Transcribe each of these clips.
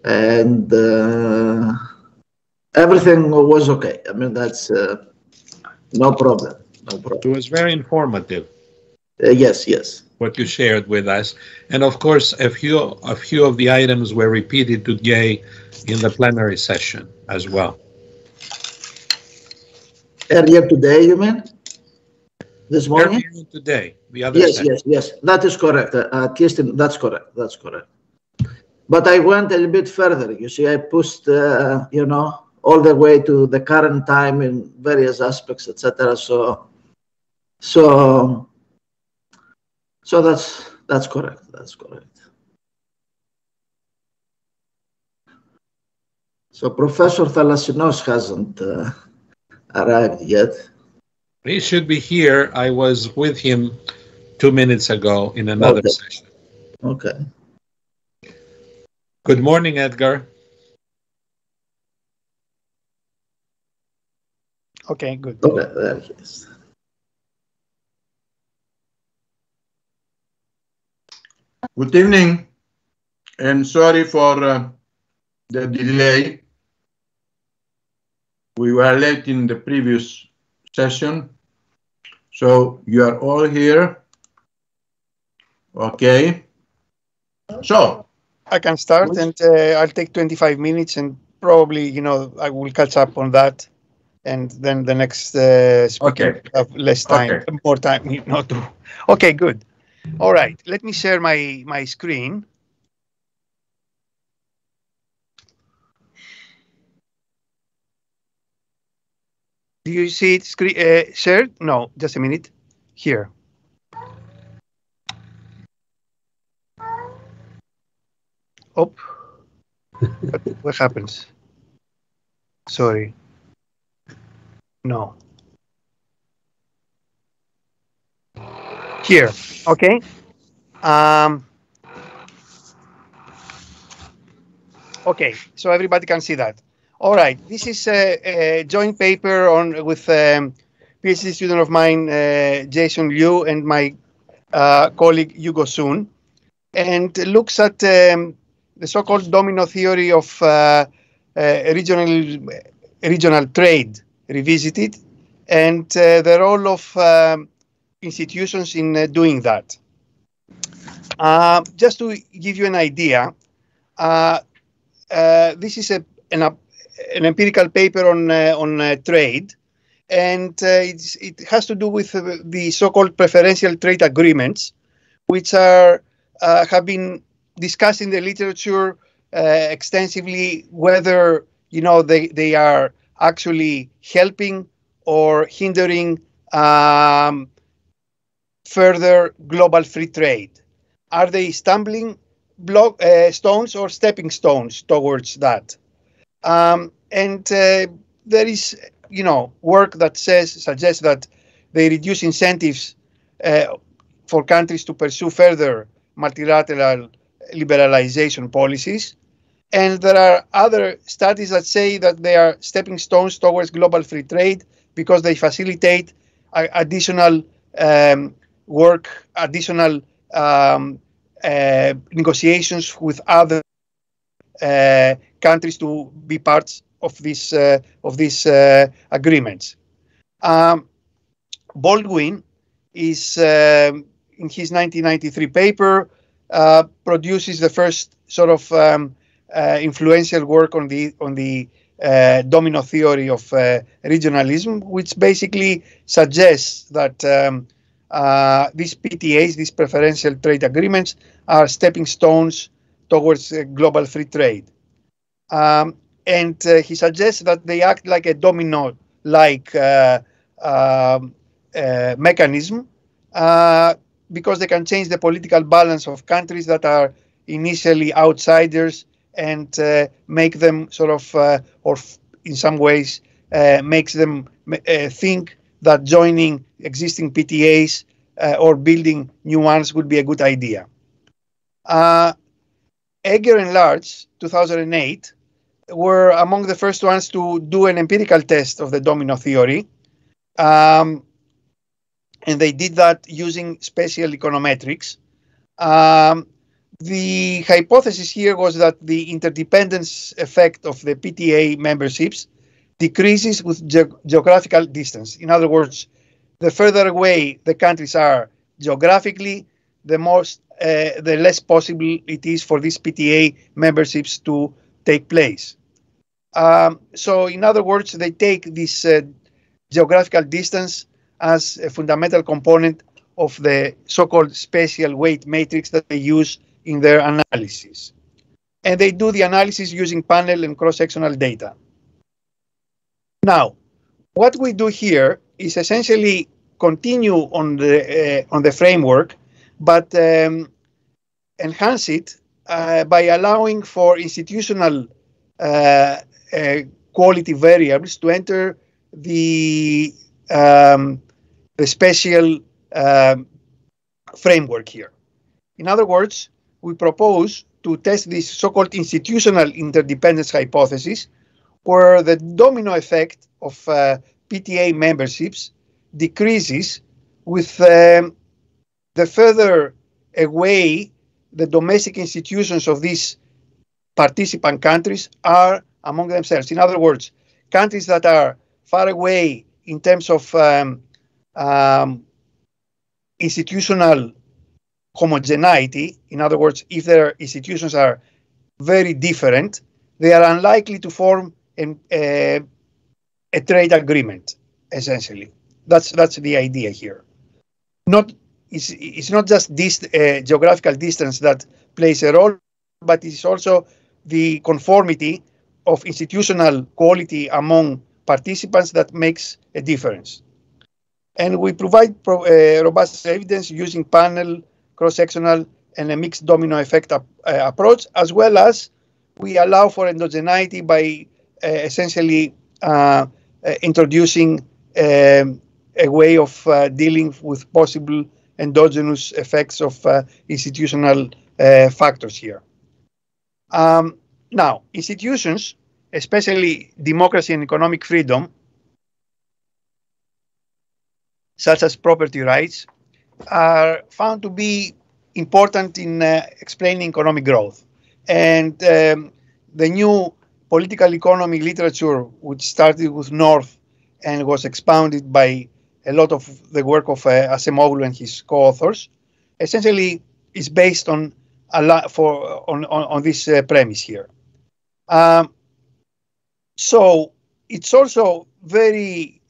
and everything was okay. I mean, that's no problem. No problem. It was very informative. Yes, yes. What you shared with us, and of course, a few of the items were repeated today in the plenary session as well. Earlier today, you mean? This morning? Earlier today, the other yes, session. yes. That is correct. At least that's correct. That's correct. But I went a little bit further. You see, I pushed, you know, all the way to the current time in various aspects, etc. So that's correct. That's correct. So Professor Thalassinos hasn't arrived yet. He should be here. I was with him 2 minutes ago in another session. Okay. Good morning, Edgar. Okay, good. Okay, there he is. Good evening, and sorry for the delay. We were late in the previous session, so you are all here. Okay. So I can start, and I'll take 25 minutes, and probably, you know, I will catch up on that, and then the next speaker will have less time, more time, you know, to. Okay, good. All right, let me share my screen. Do you see it shared? No, just a minute. Here. Oh, what happens? Sorry. No. Here, okay. Okay, so everybody can see that. All right, this is a joint paper with PhD student of mine, Jason Liu, and my colleague Hugo Soon, and looks at the so-called domino theory of regional trade revisited, and the role of institutions in doing that. Just to give you an idea, this is an empirical paper on trade, and it has to do with the so-called preferential trade agreements, which are have been discussed in the literature extensively, whether, you know, they are actually helping or hindering further global free trade. Are they stumbling stones or stepping stones towards that? And there is, you know, work that suggests that they reduce incentives for countries to pursue further multilateral liberalization policies. And there are other studies that say that they are stepping stones towards global free trade because they facilitate additional work, additional negotiations with other countries to be parts of these agreements. Baldwin is in his 1993 paper produces the first sort of influential work on the domino theory of regionalism, which basically suggests that these PTAs, these preferential trade agreements, are stepping stones towards global free trade. And he suggests that they act like a domino-like mechanism because they can change the political balance of countries that are initially outsiders and make them sort of, or in some ways, makes them think that joining existing PTAs or building new ones would be a good idea. Egger and Large, 2008, were among the first ones to do an empirical test of the domino theory. And they did that using spatial econometrics. The hypothesis here was that the interdependence effect of the PTA memberships decreases with geographical distance. In other words, the further away the countries are geographically, the less possible it is for these PTA memberships to take place. So in other words, they take this geographical distance as a fundamental component of the so-called spatial weight matrix that they use in their analysis. And they do the analysis using panel and cross-sectional data. Now, what we do here is essentially continue on the framework, but enhance it by allowing for institutional quality variables to enter the spatial framework here. In other words, we propose to test this so-called institutional interdependence hypothesis, where the domino effect of PTA memberships decreases with the further away the domestic institutions of these participant countries are among themselves. In other words, countries that are far away in terms of institutional homogeneity, in other words, if their institutions are very different, they are unlikely to form a trade agreement, essentially. That's the idea here. It's not just this geographical distance that plays a role, but it's also the conformity of institutional quality among participants that makes a difference. And we provide robust evidence using panel, cross-sectional, and a mixed domino effect approach, as well as we allow for endogeneity by essentially introducing a way of dealing with possible endogenous effects of institutional factors here. Now, institutions, especially democracy and economic freedom, such as property rights, are found to be important in explaining economic growth. And the new political economy literature, which started with North and was expounded by a lot of the work of Asemoglu and his co-authors, essentially is based on this premise here. So it's also very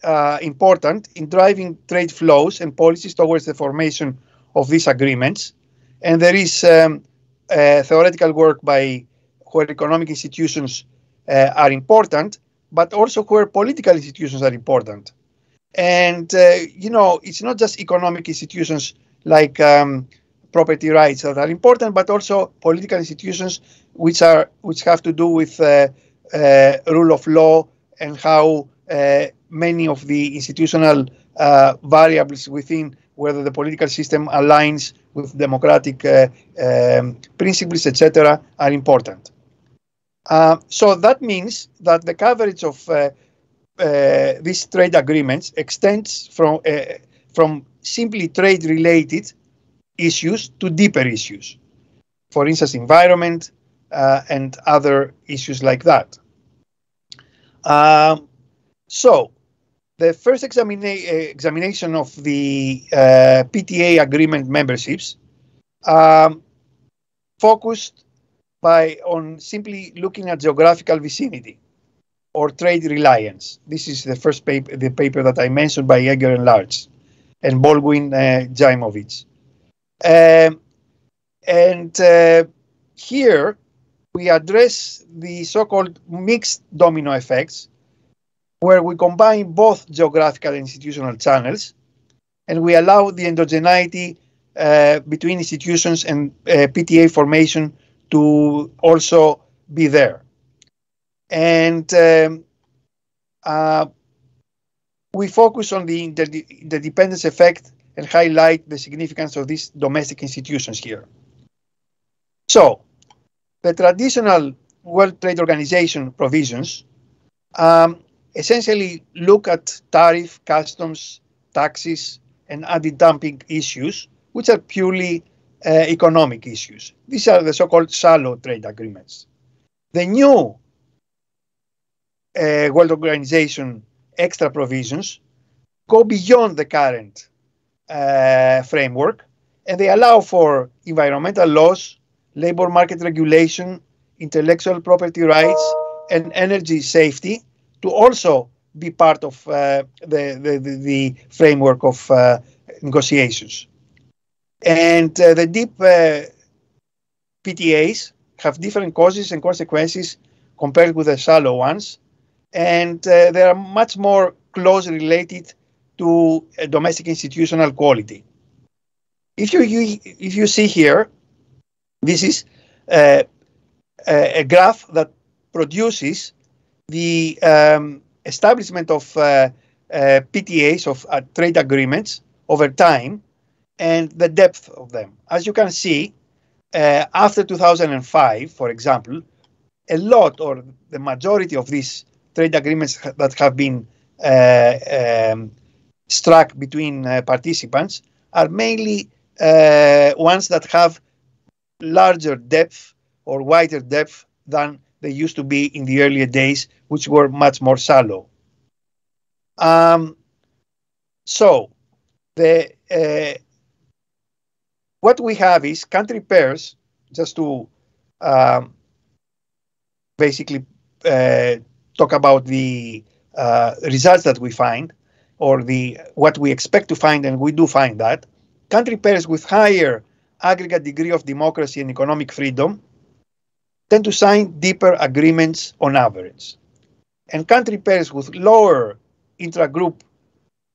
important in driving trade flows and policies towards the formation of these agreements. And there is theoretical work by where economic institutions are important, but also where political institutions are important. And, it's not just economic institutions like property rights that are important, but also political institutions which have to do with rule of law and how many of the institutional variables within whether the political system aligns with democratic principles, etc., are important. So that means that the coverage of these trade agreements extends from simply trade-related issues to deeper issues. For instance, environment and other issues like that. So the first examination of the PTA agreement memberships focused on simply looking at geographical vicinity or trade reliance. This is the first paper, the paper that I mentioned by Egger and Larch and Baldwin Jaimovich. Here we address the so-called mixed domino effects, where we combine both geographical and institutional channels, and we allow the endogeneity between institutions and PTA formation to also be there. And we focus on the interdependence effect and highlight the significance of these domestic institutions here. So, the traditional World Trade Organization provisions essentially look at tariff, customs, taxes, and anti-dumping issues, which are purely economic issues. These are the so-called shallow trade agreements. The new World Organization extra provisions go beyond the current framework, and they allow for environmental laws, labor market regulation, intellectual property rights, and energy safety to also be part of the framework of negotiations. And the deep PTAs have different causes and consequences compared with the shallow ones, and they are much more closely related to domestic institutional quality. If you see here, this is a graph that produces the establishment of PTAs, of trade agreements over time, and the depth of them. As you can see, after 2005, for example, a lot or the majority of these trade agreements that have been struck between participants are mainly ones that have larger depth or wider depth than they used to be in the earlier days, which were much more shallow. So what we have is country pairs, just to basically talk about the results that we find, or what we expect to find, and we do find that. Country pairs with higher aggregate degree of democracy and economic freedom tend to sign deeper agreements on average. And country pairs with lower intra-group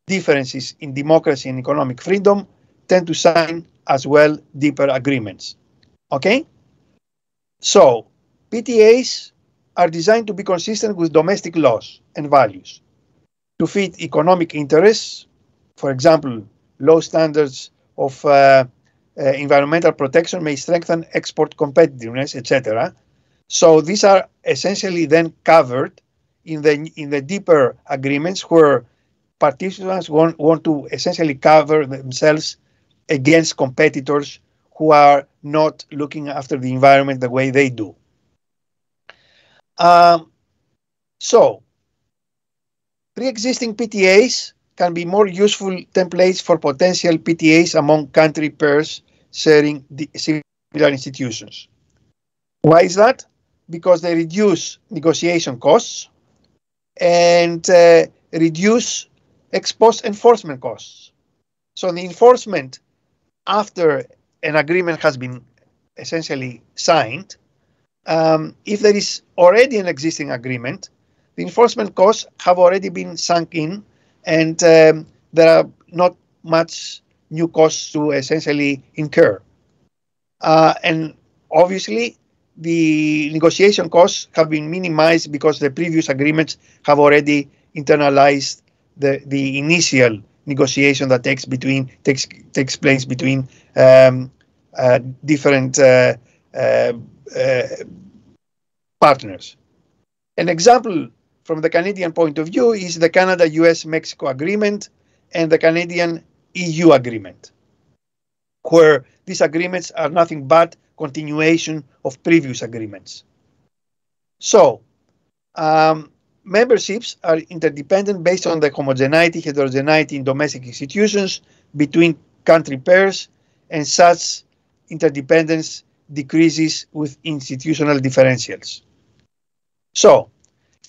differences in democracy and economic freedom tend to sign as well deeper agreements. Okay? So, PTAs are designed to be consistent with domestic laws and values, to fit economic interests, for example, low standards of environmental protection may strengthen export competitiveness, etc. So these are essentially then covered in the deeper agreements where participants want to essentially cover themselves against competitors who are not looking after the environment the way they do. So, pre-existing PTAs can be more useful templates for potential PTAs among country pairs sharing similar institutions. Why is that? Because they reduce negotiation costs and reduce ex post enforcement costs. So the enforcement after an agreement has been essentially signed, if there is already an existing agreement, the enforcement costs have already been sunk in, and there are not much new costs to essentially incur. And obviously, the negotiation costs have been minimized because the previous agreements have already internalized the initial negotiation that takes place between different partners. An example from the Canadian point of view is the Canada-US-Mexico agreement and the Canadian-EU agreement, where these agreements are nothing but continuation of previous agreements. So, memberships are interdependent based on the homogeneity, heterogeneity in domestic institutions between country pairs, and such interdependence decreases with institutional differentials. So,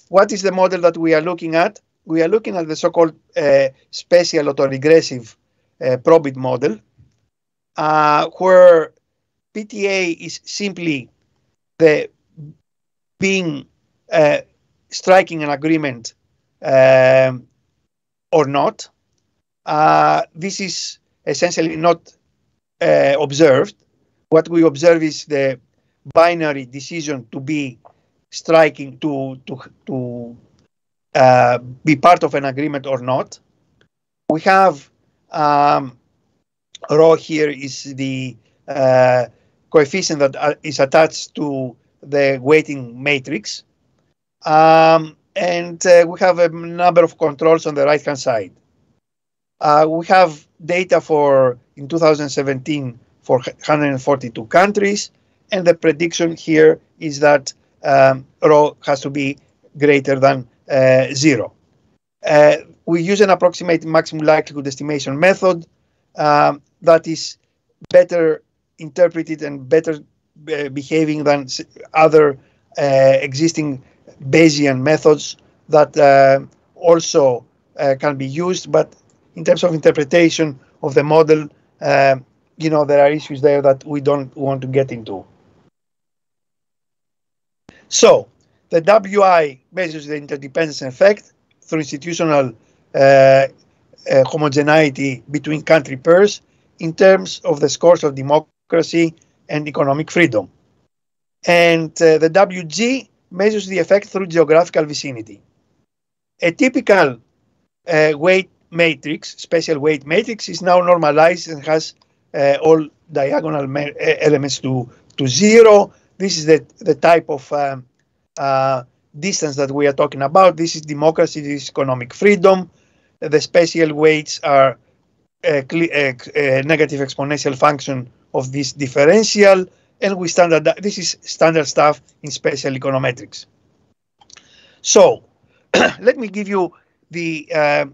what is the model that we are looking at? We are looking at the so-called spatial autoregressive probit model, where PTA is simply the striking an agreement or not. This is essentially not observed. What we observe is the binary decision to be striking, to be part of an agreement or not. We have rho here is the coefficient that is attached to the weighting matrix. And we have a number of controls on the right-hand side. We have data in 2017 for 142 countries. And the prediction here is that rho has to be greater than 0. We use an approximate maximum likelihood estimation method that is better interpreted and better behaving than other existing Bayesian methods that also can be used. But in terms of interpretation of the model, you know, there are issues there that we don't want to get into. So the WI measures the interdependence effect through institutional homogeneity between country pairs in terms of the scores of democracy and economic freedom. And the WG measures the effect through geographical vicinity. A typical weight matrix, special weight matrix, is now normalized and has all diagonal elements to 0. This is the type of distance that we are talking about. This is democracy, this is economic freedom. The special weights are a negative exponential function of this differential, and we this is standard stuff in special econometrics. So let me give you the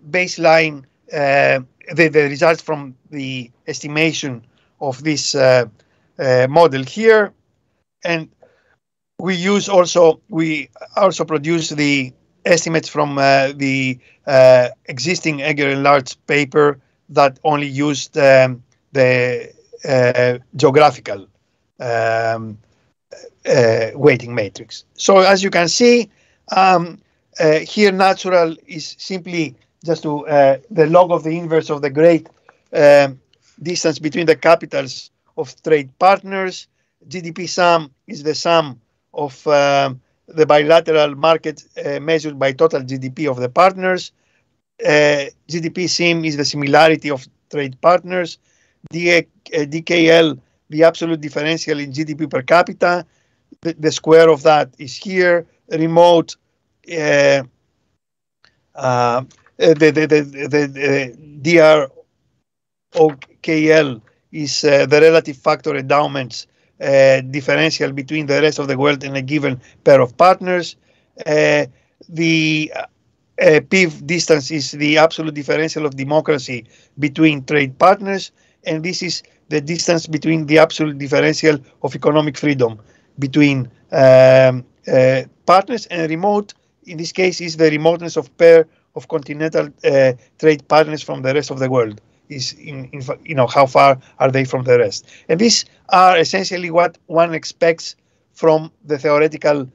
baseline, the results from the estimation of this model here. And we also produce the estimates from the existing Egger and Large paper that only used the geographical weighting matrix. So as you can see, here natural is simply just to the log of the inverse of the great distance between the capitals of trade partners. GDP sum is the sum of the bilateral market measured by total GDP of the partners. GDP sim is the similarity of trade partners. DKL, the absolute differential in GDP per capita. The square of that is here. Remote, the DROKL is the relative factor endowments differential between the rest of the world and a given pair of partners. The PIV distance is the absolute differential of democracy between trade partners, and this is the distance between the absolute differential of economic freedom between partners. And remote, in this case, is the remoteness of pair of continental trade partners from the rest of the world. Is in you know, how far are they from the rest? And these are essentially what one expects from the theoretical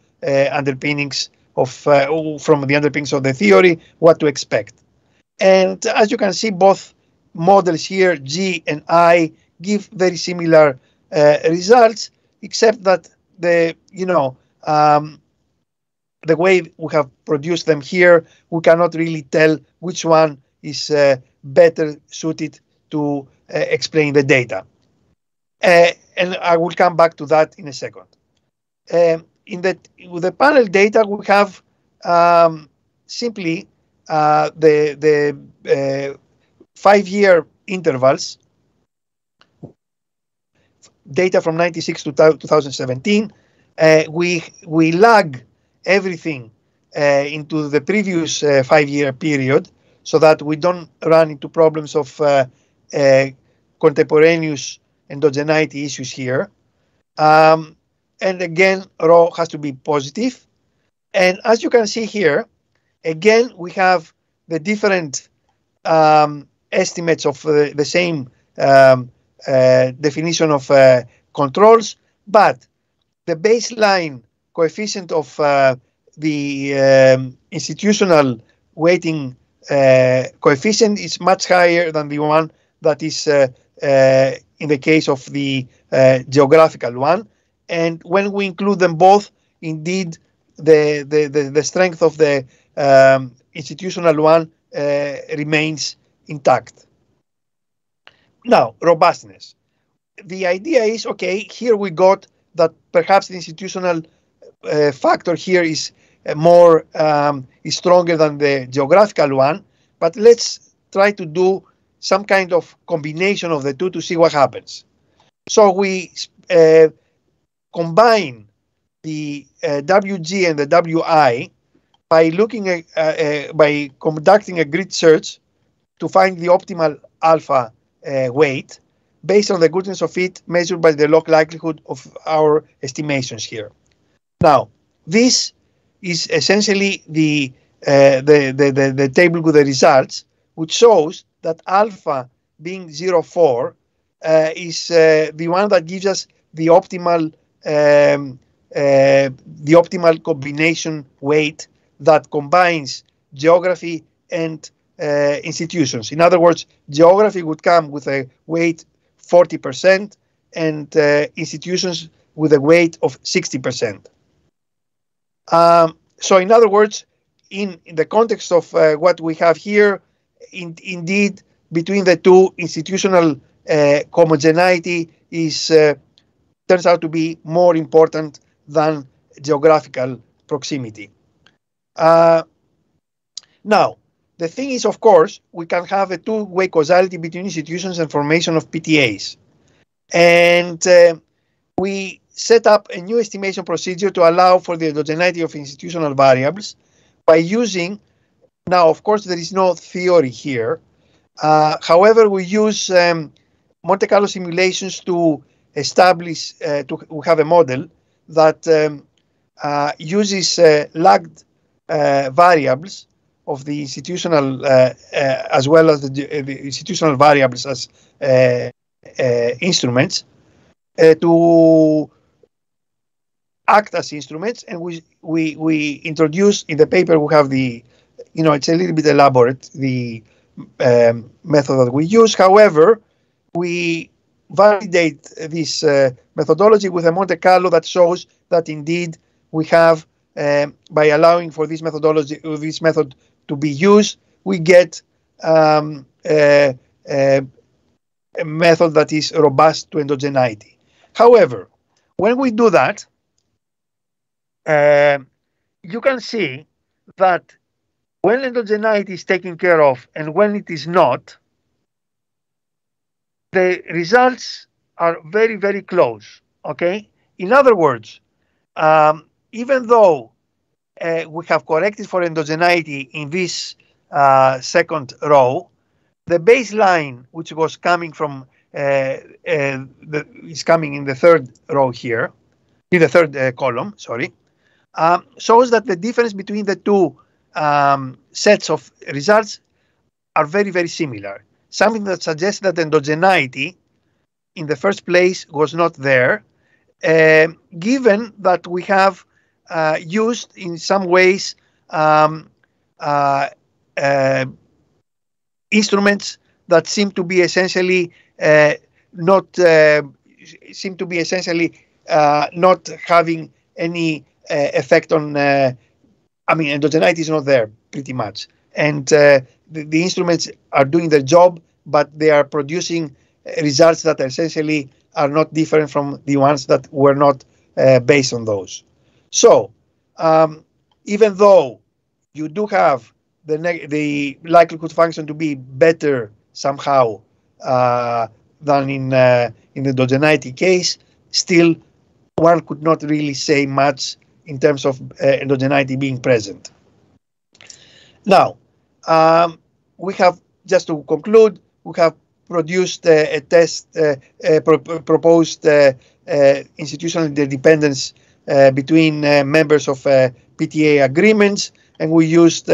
underpinnings of from the underpinnings of the theory, what to expect. And as you can see, both models here, G and I, give very similar results, except that the way we have produced them here, we cannot really tell which one is better suited to explain the data. And I will come back to that in a second. With the panel data, we have simply the 5-year intervals, data from 96 to 2017. We lag everything into the previous 5-year period, so that we don't run into problems of contemporaneous endogeneity issues here. And again, rho has to be positive. And as you can see here, again, we have the different estimates of the same definition of controls, but the baseline coefficient of the institutional weighting coefficient is much higher than the one that is in the case of the geographical one. And when we include them both, indeed, the strength of the institutional one remains intact. Now, robustness. The idea is, okay, here we got that perhaps the institutional factor here is more is stronger than the geographical one, but let's try to do some kind of combination of the two to see what happens. So we combine the WG and the WI by looking at, by conducting a grid search to find the optimal alpha weight based on the goodness of fit measured by the log likelihood of our estimations here. Now, this is essentially the table with the results, which shows that alpha being 0.4 is the one that gives us the optimal combination weight that combines geography and institutions. In other words, geography would come with a weight 40% and institutions with a weight of 60%. So in other words, in the context of what we have here, indeed, between the two, institutional homogeneity is turns out to be more important than geographical proximity. Now, the thing is, of course, we can have a two-way causality between institutions and formation of PTAs. And we set up a new estimation procedure to allow for the endogeneity of institutional variables by using, now, of course, there is no theory here. However, we use Monte Carlo simulations to establish, we have a model that uses lagged variables of the institutional as well as the institutional variables as instruments to act as instruments, and we introduce in the paper, we have the, it's a little bit elaborate, the method that we use. However, we validate this methodology with a Monte Carlo that shows that indeed we have, by allowing for this methodology, this method to be used, we get a method that is robust to endogeneity. However, when we do that, you can see that when endogeneity is taken care of and when it is not, the results are very, very close, okay? In other words, even though we have corrected for endogeneity in this second row, the baseline, which was coming from, is coming in the third row here, in the third column, sorry, shows that the difference between the two sets of results are very, very similar. Something that suggests that endogeneity in the first place was not there, given that we have used in some ways instruments that seem to be essentially not having any effect on. Endogeneity is not there pretty much, and the instruments are doing their job, but they are producing results that essentially are not different from the ones that were not based on those. So, even though you do have the likelihood function to be better somehow than in the endogeneity case, still one could not really say much in terms of endogeneity being present. Now, we have, just to conclude, we have produced a test, proposed institutional interdependence between members of PTA agreements, and we used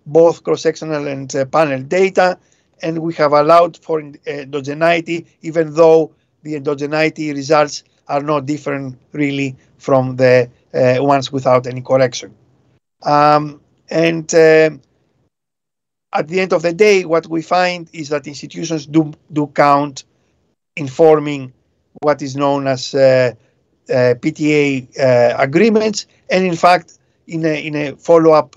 both cross-sectional and panel data, and we have allowed for endogeneity, even though the endogeneity results are not different really from the ones without any correction. At the end of the day, what we find is that institutions do count in forming what is known as PTA agreements, and in fact, in a follow-up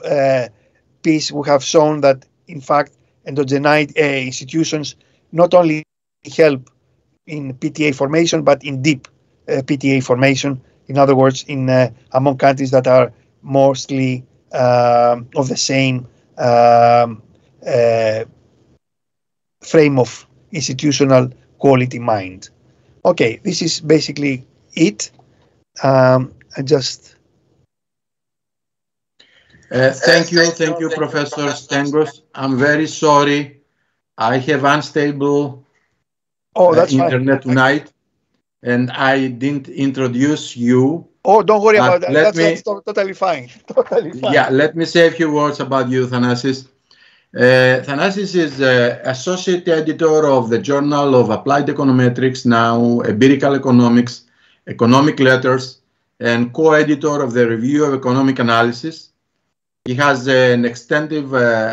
piece, we have shown that in fact endogeneity institutions not only help in PTA formation, but in deep PTA formation. In other words, in among countries that are mostly of the same frame of institutional quality mind. Okay, this is basically it. I just... Thank you, Professor Stengos. I'm very sorry. I have unstable internet tonight, and I didn't introduce you. Oh, don't worry about that. That's totally fine. Totally fine. Yeah, let me say a few words about you, Thanasis. Thanasis is associate editor of the Journal of Applied Econometrics, now Empirical Economics, Economic Letters, and co-editor of the Review of Economic Analysis. He has an extensive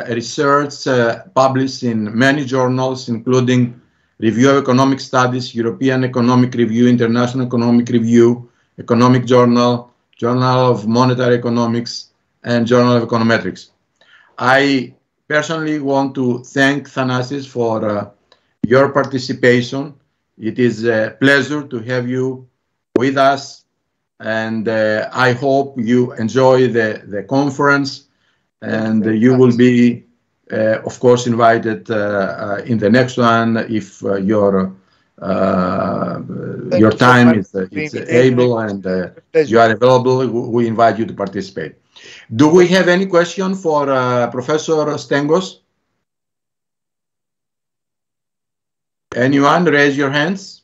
research published in many journals, including Review of Economic Studies, European Economic Review, International Economic Review, Economic Journal, Journal of Monetary Economics, and Journal of Econometrics. I personally want to thank Thanasis for your participation. It is a pleasure to have you with us, and I hope you enjoy the conference, and you will be, of course, invited in the next one if your time is able and you are available. We invite you to participate. Do we have any question for Professor Stengos? Anyone? Raise your hands.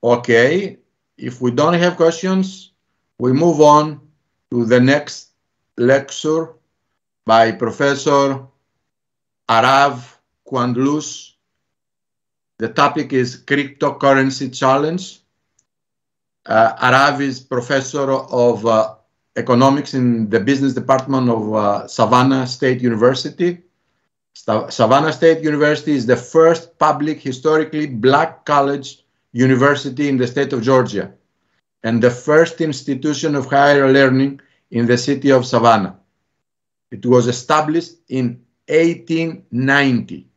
Okay. If we don't have questions, we move on to the next lecture by Professor Arav Ouandlous. The topic is Cryptocurrency Challenge. Arav is professor of economics in the business department of Savannah State University. Savannah State University is the first public, historically black college university in the state of Georgia, and the first institution of higher learning in the city of Savannah. It was established in 1890.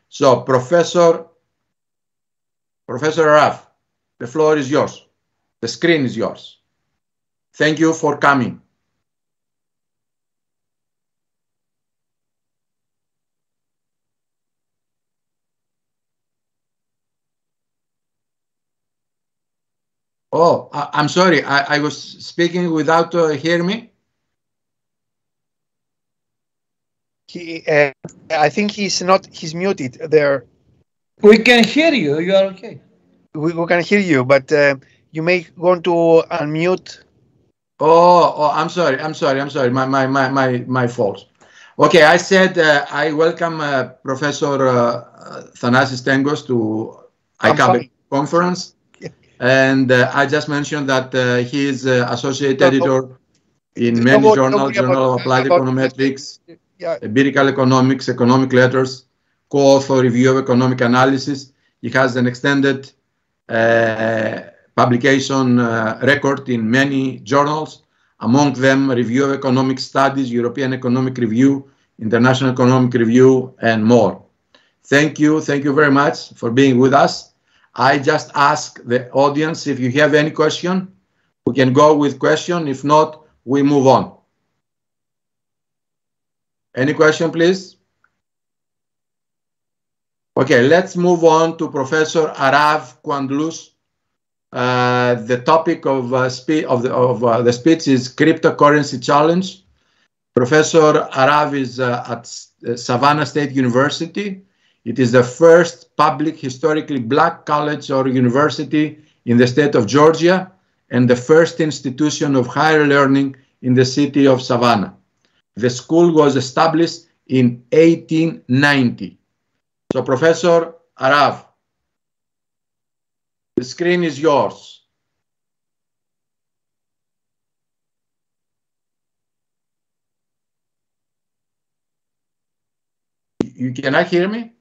So, Professor Arav, the floor is yours. The screen is yours. Thank you for coming. Oh, I'm sorry. I was speaking without hearing me. I think he's muted there. We can hear you. You are okay. We can hear you, but you may want to unmute. Oh, I'm sorry. My fault. Okay, I said I welcome Professor Thanasis Stengos to Icabe conference. And I just mentioned that he is associate editor in many journals, Journal of Applied Econometrics, Empirical Economics, Economic Letters, co-author Review of Economic Analysis. He has an extended publication record in many journals, among them Review of Economic Studies, European Economic Review, International Economic Review, and more. Thank you very much for being with us. I just ask the audience if you have any question. We can go with question. If not, we move on. Any question, please? Okay, let's move on to Professor Arav Ouandlous. The topic of the speech is Cryptocurrency Challenge. Professor Arav is at Savannah State University. It is the first public, historically black college or university in the state of Georgia, and the first institution of higher learning in the city of Savannah. The school was established in 1890. So, Professor Arav, the screen is yours. You cannot hear me?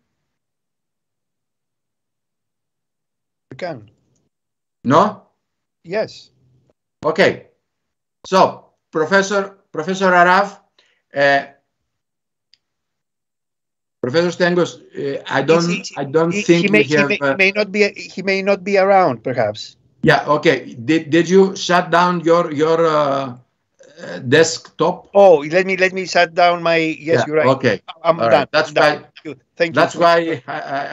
You can. No? Yes. Okay. So, Professor Arav, Professor Stengos, I don't think he may not be around, perhaps. Yeah. Okay. Did you shut down your desktop? Oh, let me shut down my. Yes, yeah, you're right. Okay. I'm done. Right. That's fine. Thank you. That's why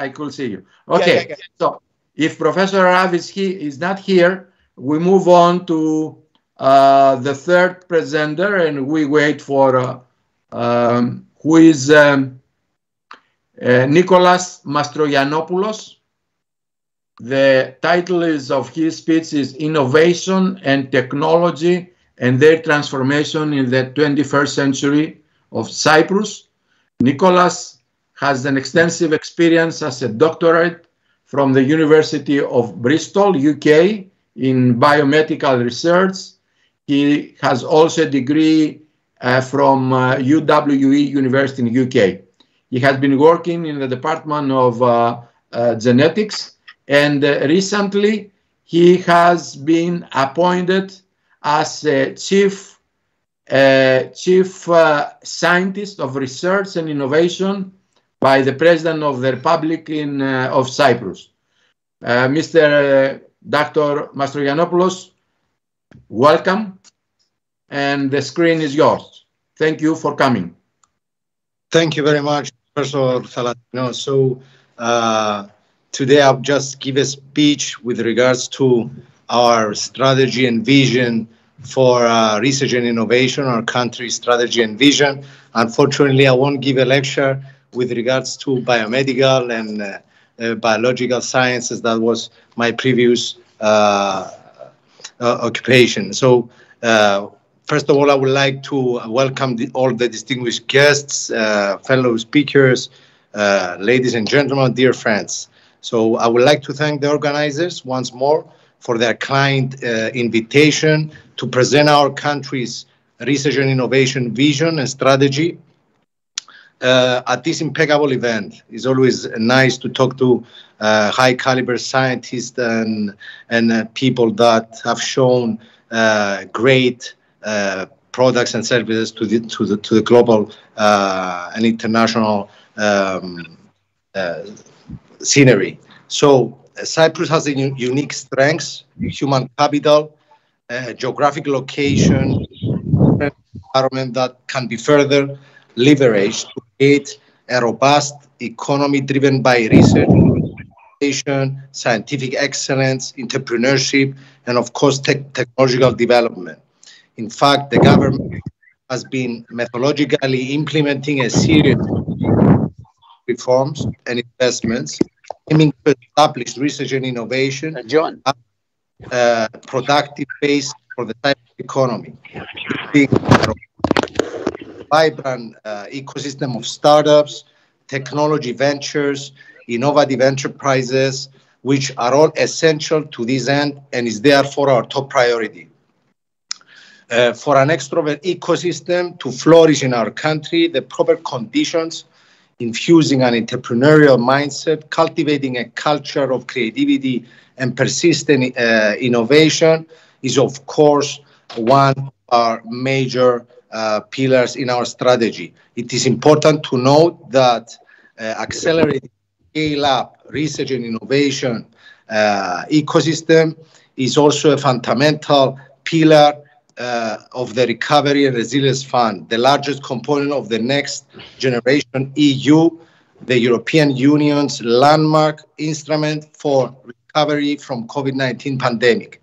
I could see you. Okay, Yeah. So if Professor Arav is not here, we move on to the third presenter, and we wait for who is Nicholas Mastrogiannopoulos. The title of his speech is Innovation and Technology and Their Transformation in the 21st Century of Cyprus. Nicholas has an extensive experience as a doctorate from the University of Bristol, UK, in biomedical research. He has also a degree from UWE University in UK. He has been working in the Department of Genetics, and recently he has been appointed as a chief scientist of research and innovation by the President of the Republic of Cyprus. Mr. Dr. Mastrogiannopoulos, welcome, and the screen is yours. Thank you for coming. Thank you very much, Professor Salatino. So today I'll just give a speech with regards to our strategy and vision for research and innovation, our country's strategy and vision. Unfortunately, I won't give a lecture with regards to biomedical and biological sciences. That was my previous occupation. So first of all, I would like to welcome all the distinguished guests, fellow speakers, ladies and gentlemen, dear friends. So I would like to thank the organizers once more for their kind invitation to present our country's research and innovation vision and strategy at this impeccable event. It's always nice to talk to high caliber scientists and people that have shown great products and services to the global and international scenery. So Cyprus has a unique strengths, human capital, geographic location, environment that can be further leveraged to create a robust economy driven by research, innovation, scientific excellence, entrepreneurship, and of course technological development. In fact, the government has been methodologically implementing a series of reforms and investments aiming to establish research and innovation as a productive base for the Cyprus economy. Being a vibrant ecosystem of startups, technology ventures, innovative enterprises, which are all essential to this end and is therefore our top priority. For an extrovert ecosystem to flourish in our country, the proper conditions, infusing an entrepreneurial mindset, cultivating a culture of creativity and persistent innovation is, of course, one of our major pillars in our strategy. It is important to note that accelerating scale-up research and innovation ecosystem is also a fundamental pillar of the Recovery and Resilience Fund, the largest component of the Next Generation EU, the European Union's landmark instrument for recovery from COVID-19 pandemic.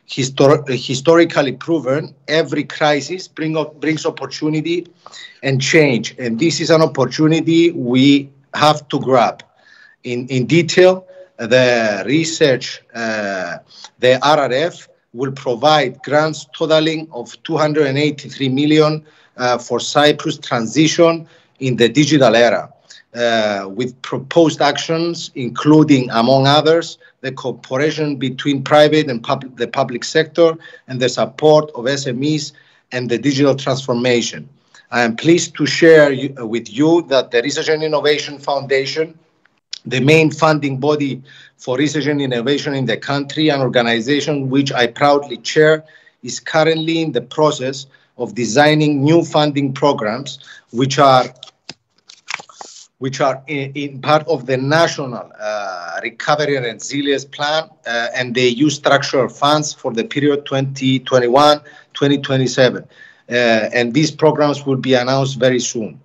Historically proven, every crisis brings opportunity and change, and this is an opportunity we have to grab. In detail, the research, the RRF, will provide grants totaling of 283 million for Cyprus transition in the digital era, with proposed actions including, among others, the cooperation between private and the public sector and the support of SMEs and the digital transformation. I am pleased to share with you that the Research and Innovation Foundation, the main funding body for research and innovation in the country, an organization which I proudly chair, is currently in the process of designing new funding programs which are in part of the National Recovery and Resilience Plan and the EU structural funds for the period 2021-2027. And these programs will be announced very soon.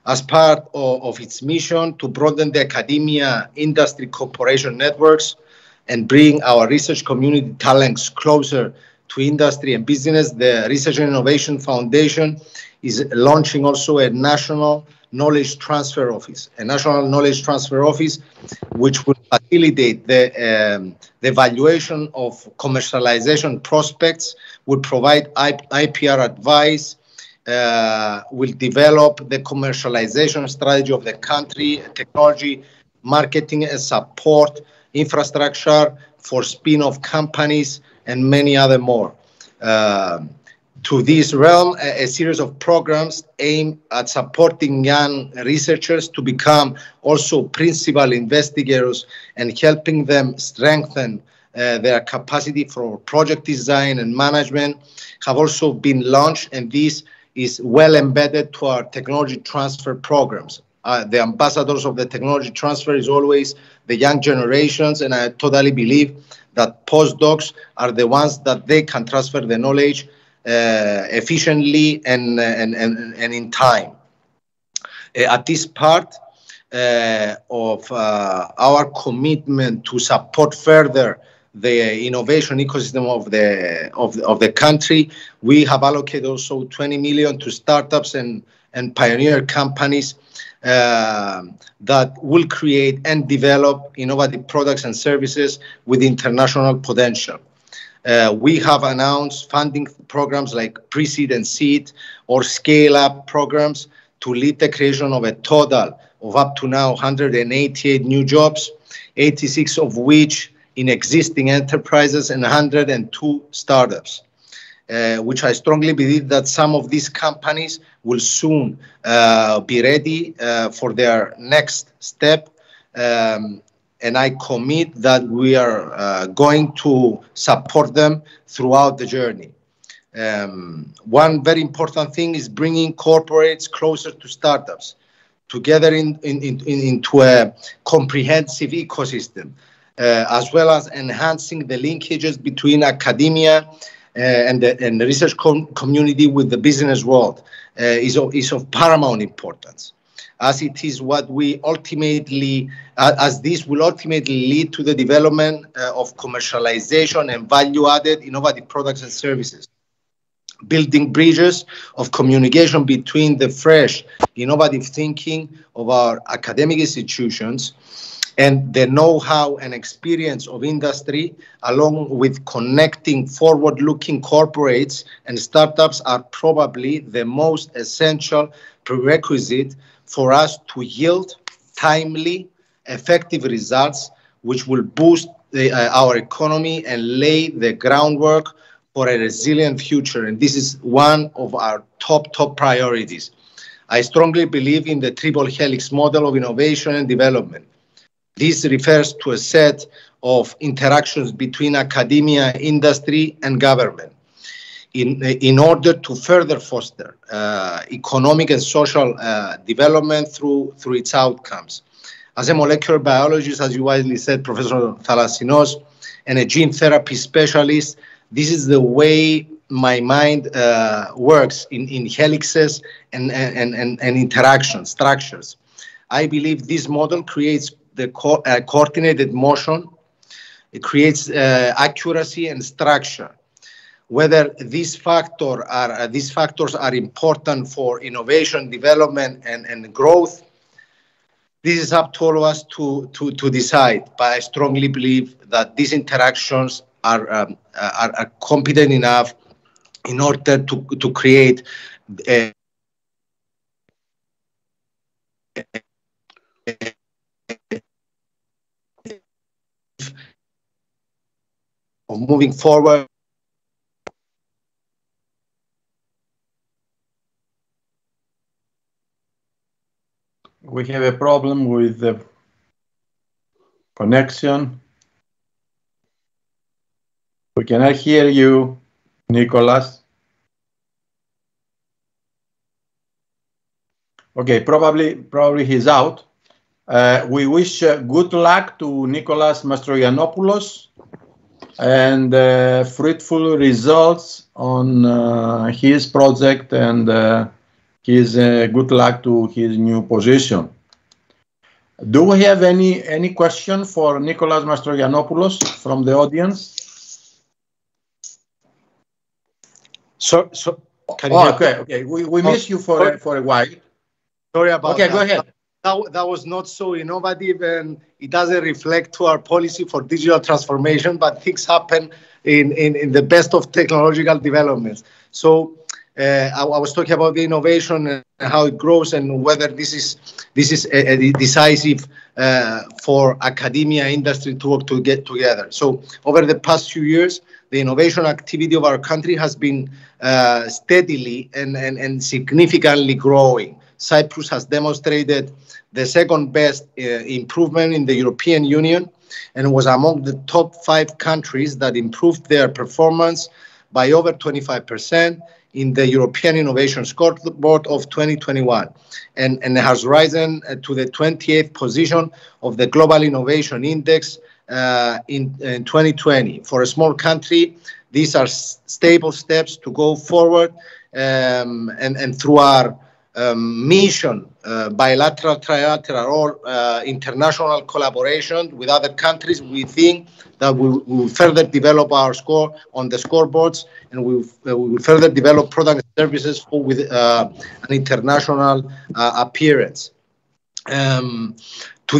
as part of its mission to broaden the academia industry cooperation networks and bring our research community talents closer to industry and business. The Research and Innovation Foundation is launching also a national knowledge transfer office, which will facilitate the evaluation of commercialization prospects, will provide IPR advice, will develop the commercialization strategy of the country, technology, marketing and support, infrastructure for spin-off companies, and many other more. To this realm, a series of programs aim at supporting young researchers to become also principal investigators and helping them strengthen their capacity for project design and management have also been launched, and this is well embedded to our technology transfer programs. The ambassadors of the technology transfer is always the young generations, and I totally believe that postdocs are the ones that they can transfer the knowledge efficiently and in time. At this part of our commitment to support further the innovation ecosystem of the country, we have allocated also 20 million to startups and pioneer companies that will create and develop innovative products and services with international potential. We have announced funding programs like pre-seed and seed or scale-up programs to lead the creation of a total of up to now 188 new jobs, 86 of which in existing enterprises and 102 startups, which I strongly believe that some of these companies will soon be ready for their next step. And I commit that we are going to support them throughout the journey. One very important thing is bringing corporates closer to startups, together into a comprehensive ecosystem, as well as enhancing the linkages between academia and the research community with the business world is of paramount importance, as it is what we ultimately, as this will ultimately lead to the development of commercialization and value-added innovative products and services. Building bridges of communication between the fresh, innovative thinking of our academic institutions and the know-how and experience of industry, along with connecting forward-looking corporates and startups, are probably the most essential prerequisite for us to yield timely, effective results, which will boost our economy and lay the groundwork for a resilient future. And this is one of our top priorities. I strongly believe in the triple helix model of innovation and development. This refers to a set of interactions between academia, industry, and government in order to further foster economic and social development through its outcomes. As a molecular biologist, as you widely said, Professor Thalassinos, and a gene therapy specialist, this is the way my mind works in helixes and interaction structures. I believe this model creates the coordinated motion. It creates accuracy and structure. Whether these factors are important for innovation, development, and growth, this is up to all of us to decide. But I strongly believe that these interactions are competent enough in order to create of moving forward. We have a problem with the connection. We cannot hear you, Nicholas. Okay, probably he's out. We wish good luck to Nicholas Mastrogiannopoulos and fruitful results on his project and his good luck to his new position. Do we have any question for Nicholas Mastrogiannopoulos from the audience? So can you okay. We missed you for a while. Sorry about that. Okay, go ahead. That was not so innovative, and it doesn't reflect to our policy for digital transformation, but things happen in the best of technological developments. So I was talking about the innovation and how it grows, and whether this is decisive for academia industry to work to get together. So over the past few years, the innovation activity of our country has been steadily and significantly growing. Cyprus has demonstrated the second best improvement in the European Union and was among the top 5 countries that improved their performance by over 25% in the European Innovation Scoreboard of 2021, and has risen to the 28th position of the Global Innovation Index in 2020. For a small country, these are stable steps to go forward, and through our mission, bilateral, trilateral, or international collaboration with other countries, we think that we will further develop our score on the scoreboards, and we will further develop product and services with an international appearance. To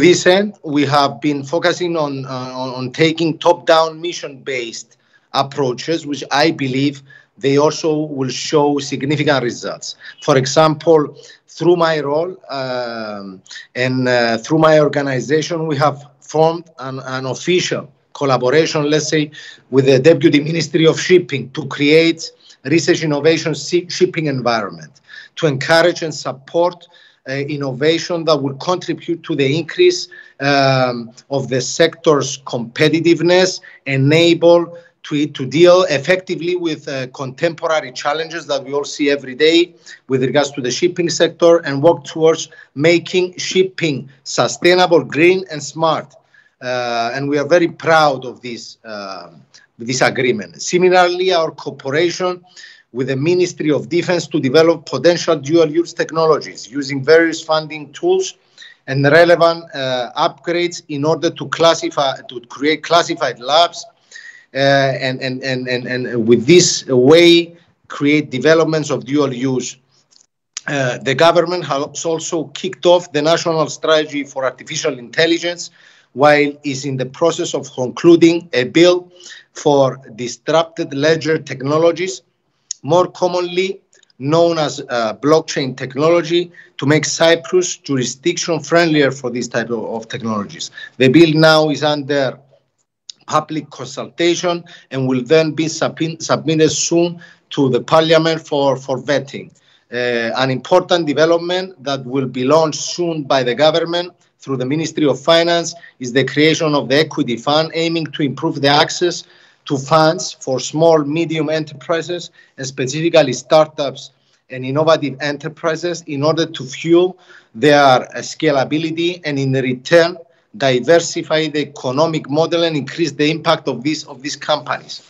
this end, we have been focusing on taking top-down mission-based approaches, which I believe they also will show significant results. For example, through my role and through my organization, we have formed an official collaboration, let's say, with the Deputy Ministry of Shipping to create research innovation shipping environment to encourage and support innovation that will contribute to the increase of the sector's competitiveness, enable to deal effectively with contemporary challenges that we all see every day with regards to the shipping sector, and work towards making shipping sustainable, green, and smart. And we are very proud of this agreement. Similarly, our cooperation with the Ministry of Defense to develop potential dual-use technologies using various funding tools and relevant upgrades in order to create classified labs, and with this way create developments of dual use. The government has also kicked off the national strategy for artificial intelligence, while is in the process of concluding a bill for disrupted ledger technologies, more commonly known as blockchain technology, to make Cyprus jurisdiction friendlier for this type of technologies. The bill now is under public consultation and will then be submitted soon to the Parliament for vetting. An important development that will be launched soon by the government through the Ministry of Finance is the creation of the Equity Fund, aiming to improve the access to funds for small, medium enterprises, and specifically startups and innovative enterprises, in order to fuel their scalability and in return diversify the economic model and increase the impact of these companies.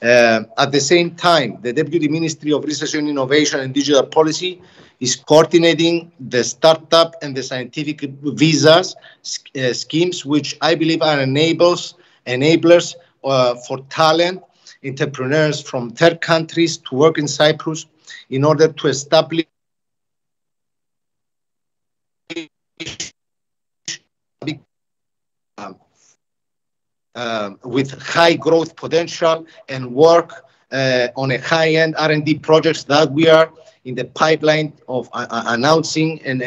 At the same time, the Deputy Ministry of Research and Innovation and Digital Policy is coordinating the startup and the scientific visas schemes, which I believe are enablers for talent entrepreneurs from third countries to work in Cyprus in order to establish with high growth potential and work on a high-end R&D projects that we are in the pipeline of announcing and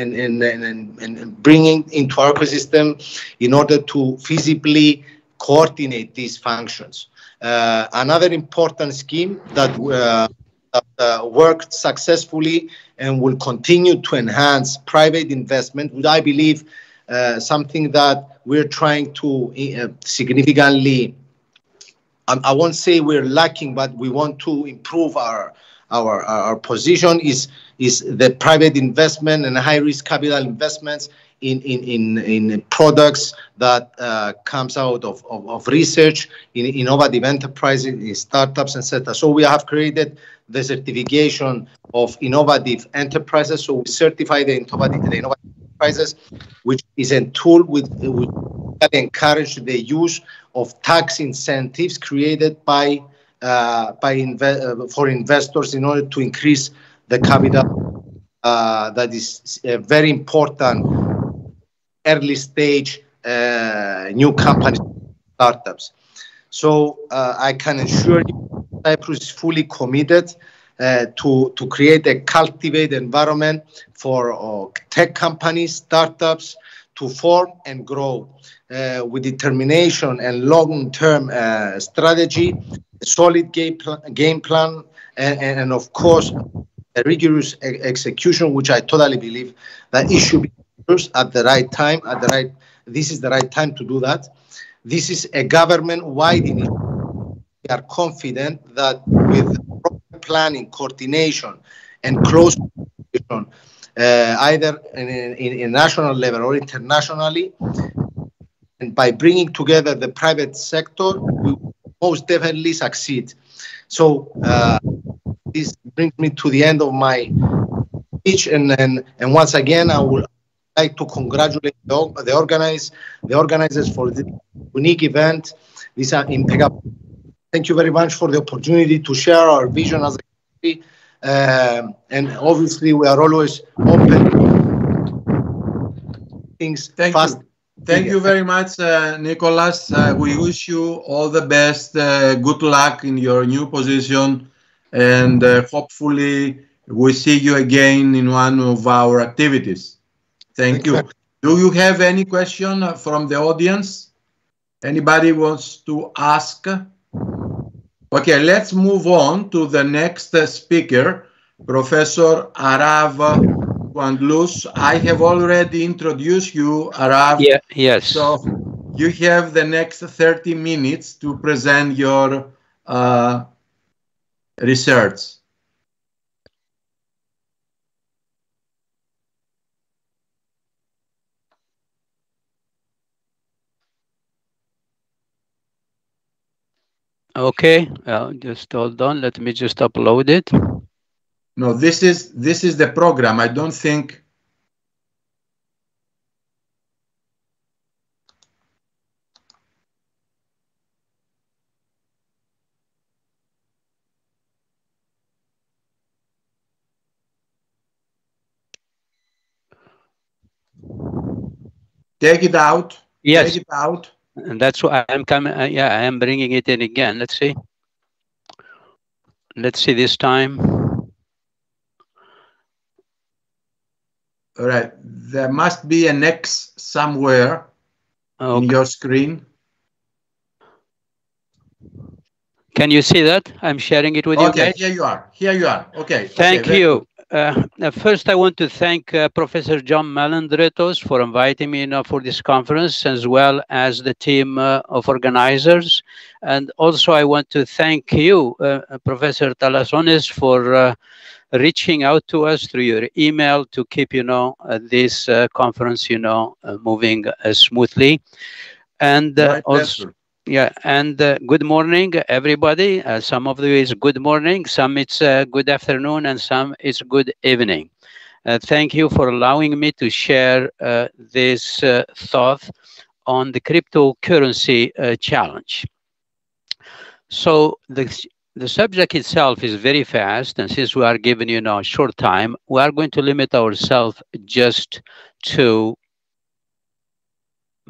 bringing into our ecosystem in order to feasibly coordinate these functions. Another important scheme that worked successfully and will continue to enhance private investment, which I believe something that we're trying to significantly, I won't say we're lacking, but we want to improve our position, is the private investment and high-risk capital investments in products that comes out of research, in innovative enterprises, in startups, etc. So we have created the certification of innovative enterprises. So we certify the innovative enterprises, which is a tool that encourage the use of tax incentives created for investors in order to increase the capital that is very important early stage new companies, startups. So I can assure you Cyprus is fully committed to create a cultivated environment for tech companies, startups to form and grow with determination and long-term strategy, a solid game plan, and of course, a rigorous execution, which I totally believe that it should be at the right time. This is the right time to do that. This is a government-wide initiative. We are confident that with proper planning, coordination, and close coordination, either in national level or internationally, and by bringing together the private sector, we will most definitely succeed. So this brings me to the end of my speech, and once again, I would like to congratulate the organizers for this unique event. These are impeccable. Thank you very much for the opportunity to share our vision as a country, and obviously we are always open. Things fast. Thank you very much, Nicholas. We wish you all the best. Good luck in your new position, and hopefully we see you again in one of our activities. Thank you. Do you have any question from the audience? Anybody wants to ask? Okay, let's move on to the next speaker, Professor Arav Ouandlous. I have already introduced you, Arav. Yeah, yes. So you have the next 30 minutes to present your research. Okay, just hold on. Let me just upload it. No, this is the program. I don't think. Take it out. Yes. Take it out. And that's why I'm coming. Yeah, I am bringing it in again. Let's see. Let's see this time. All right. There must be an X somewhere in your screen. Can you see that? I'm sharing it with you guys. Okay, here you are. Here you are. Okay. Thank you. First, I want to thank Professor John Malandretos for inviting me for this conference, as well as the team of organizers. And also, I want to thank you, Professor Talasonis, for reaching out to us through your email to keep, this conference, moving smoothly. And also, yeah, and good morning, everybody. Some of you is good morning, some it's good afternoon, and some it's good evening. Thank you for allowing me to share this thought on the cryptocurrency challenge. So the subject itself is very fast, and since we are given a short time, we are going to limit ourselves just to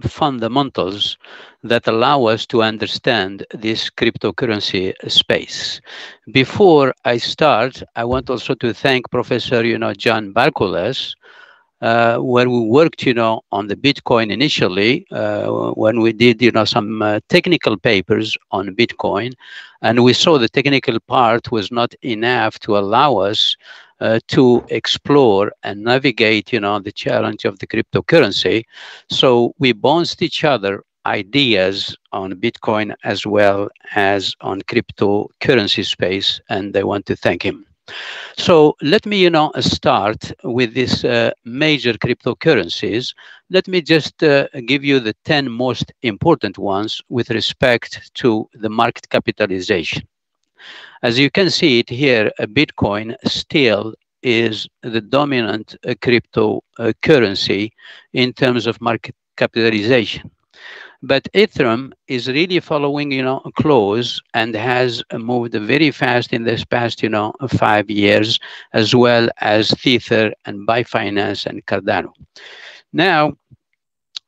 fundamentals that allow us to understand this cryptocurrency space. Before I start, I want also to thank Professor John Barkulas, where we worked on the Bitcoin initially, when we did some technical papers on Bitcoin, and we saw the technical part was not enough to allow us to explore and navigate, the challenge of the cryptocurrency. So we bounced each other ideas on Bitcoin as well as on cryptocurrency space, and I want to thank him. So let me, start with these major cryptocurrencies. Let me just give you the 10 most important ones with respect to the market capitalization. As you can see it here, Bitcoin still is the dominant cryptocurrency in terms of market capitalization. But Ethereum is really following, close and has moved very fast in this past, 5 years, as well as Tether and Binance and Cardano. Now,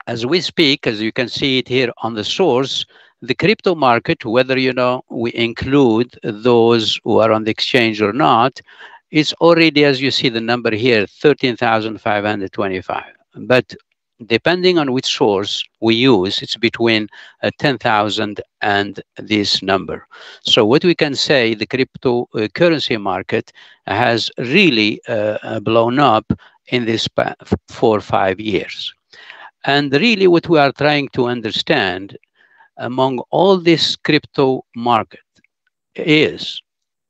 as we speak, as you can see it here on the source, the crypto market, whether, we include those who are on the exchange or not, it's already, as you see the number here, 13,525. But depending on which source we use, it's between 10,000 and this number. So what we can say, the cryptocurrency market has really blown up in this 4 or 5 years. And really what we are trying to understand among all this crypto market is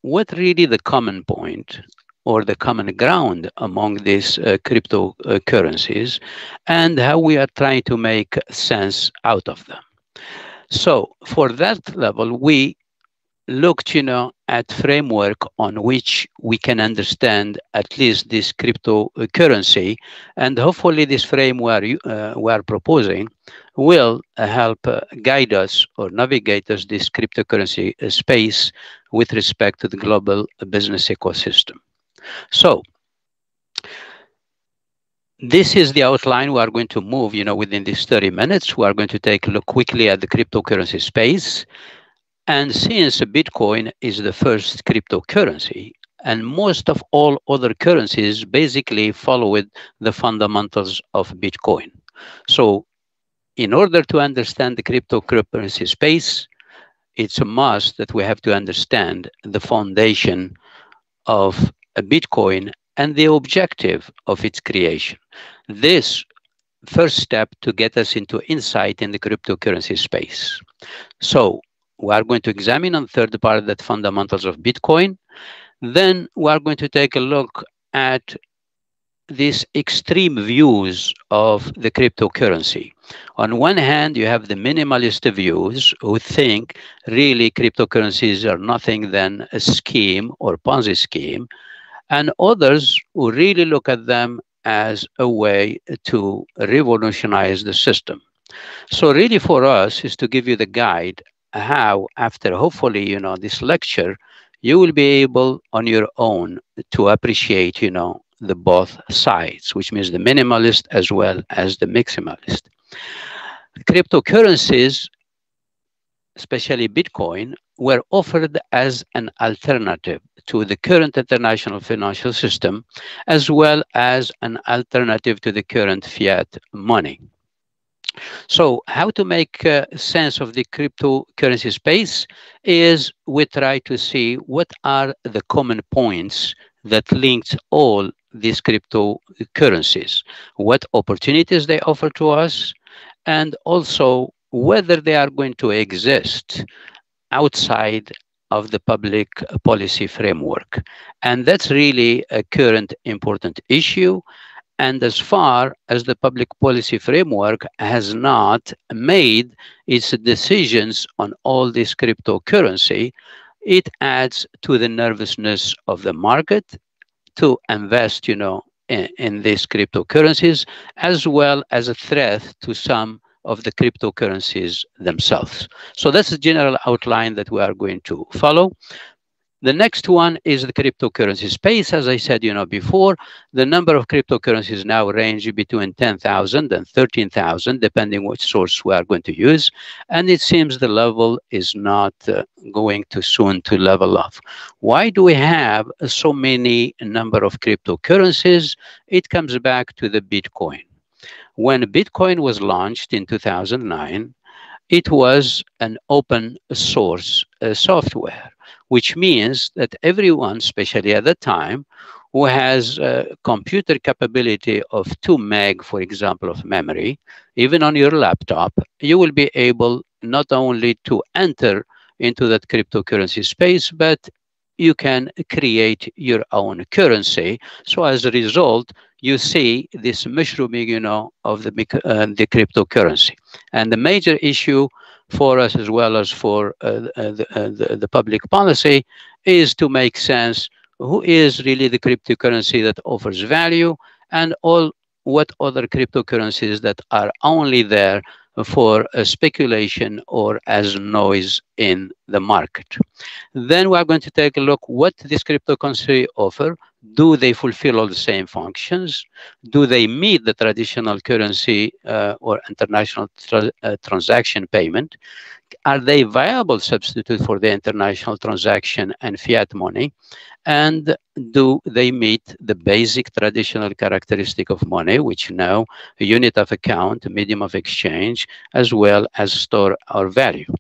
what really the common point or the common ground among these cryptocurrencies, and how we are trying to make sense out of them. So for that level, we looked, at framework on which we can understand at least this cryptocurrency, and hopefully this framework we are proposing will help guide us or navigate us this cryptocurrency space with respect to the global business ecosystem. So this is the outline we are going to move, within these 30 minutes. We are going to take a look quickly at the cryptocurrency space. And since Bitcoin is the first cryptocurrency, and most of all other currencies basically followed the fundamentals of Bitcoin. So in order to understand the cryptocurrency space, it's a must that we have to understand the foundation of Bitcoin and the objective of its creation. This first step to get us into insight in the cryptocurrency space. So we are going to examine on the third part the fundamentals of Bitcoin. Then we are going to take a look at these extreme views of the cryptocurrency. On one hand, you have the minimalist views who think really cryptocurrencies are nothing than a scheme or Ponzi scheme, and others who really look at them as a way to revolutionize the system. So really for us is to give you the guide how, after hopefully, this lecture, you will be able on your own to appreciate, the both sides, which means the minimalist as well as the maximalist. Cryptocurrencies, especially Bitcoin, were offered as an alternative to the current international financial system, as well as an alternative to the current fiat money. So how to make sense of the cryptocurrency space is we try to see what are the common points that linked all these cryptocurrencies, what opportunities they offer to us, and also whether they are going to exist outside of the public policy framework. And that's really a current important issue. And as far as the public policy framework has not made its decisions on all this cryptocurrency, it adds to the nervousness of the market to invest, in these cryptocurrencies, as well as a threat to some of the cryptocurrencies themselves. So that's the general outline that we are going to follow. The next one is the cryptocurrency space. As I said, before, the number of cryptocurrencies now range between 10,000 and 13,000, depending which source we are going to use. And it seems the level is not going too soon to level off. Why do we have so many number of cryptocurrencies? It comes back to the Bitcoin. When Bitcoin was launched in 2009, it was an open source software, which means that everyone, especially at the time, who has a computer capability of 2 meg, for example, of memory, even on your laptop, you will be able not only to enter into that cryptocurrency space, but you can create your own currency. So as a result, you see this mushrooming, of the cryptocurrency. And the major issue for us, as well as for the public policy, is to make sense who is really the cryptocurrency that offers value, and what other cryptocurrencies that are only there for speculation or as noise in the market. Then we are going to take a look what this cryptocurrency offer. Do they fulfill all the same functions? Do they meet the traditional currency or international transaction payment? Are they viable substitute for the international transaction and fiat money? And do they meet the basic traditional characteristic of money, which now a unit of account, a medium of exchange, as well as store or value?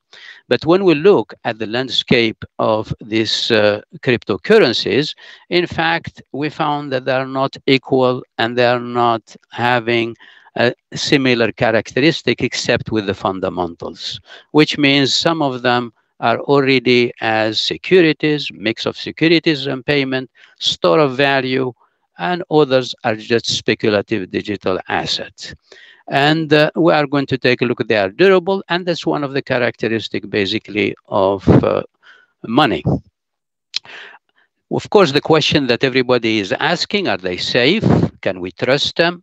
But when we look at the landscape of these cryptocurrencies, in fact, we found that they are not equal and they are not having a similar characteristic except with the fundamentals, which means some of them are already as securities, mix of securities and payment, store of value, and others are just speculative digital assets. And we are going to take a look at they are durable, and that's one of the characteristics basically of money. Of course, the question that everybody is asking, are they safe? Can we trust them?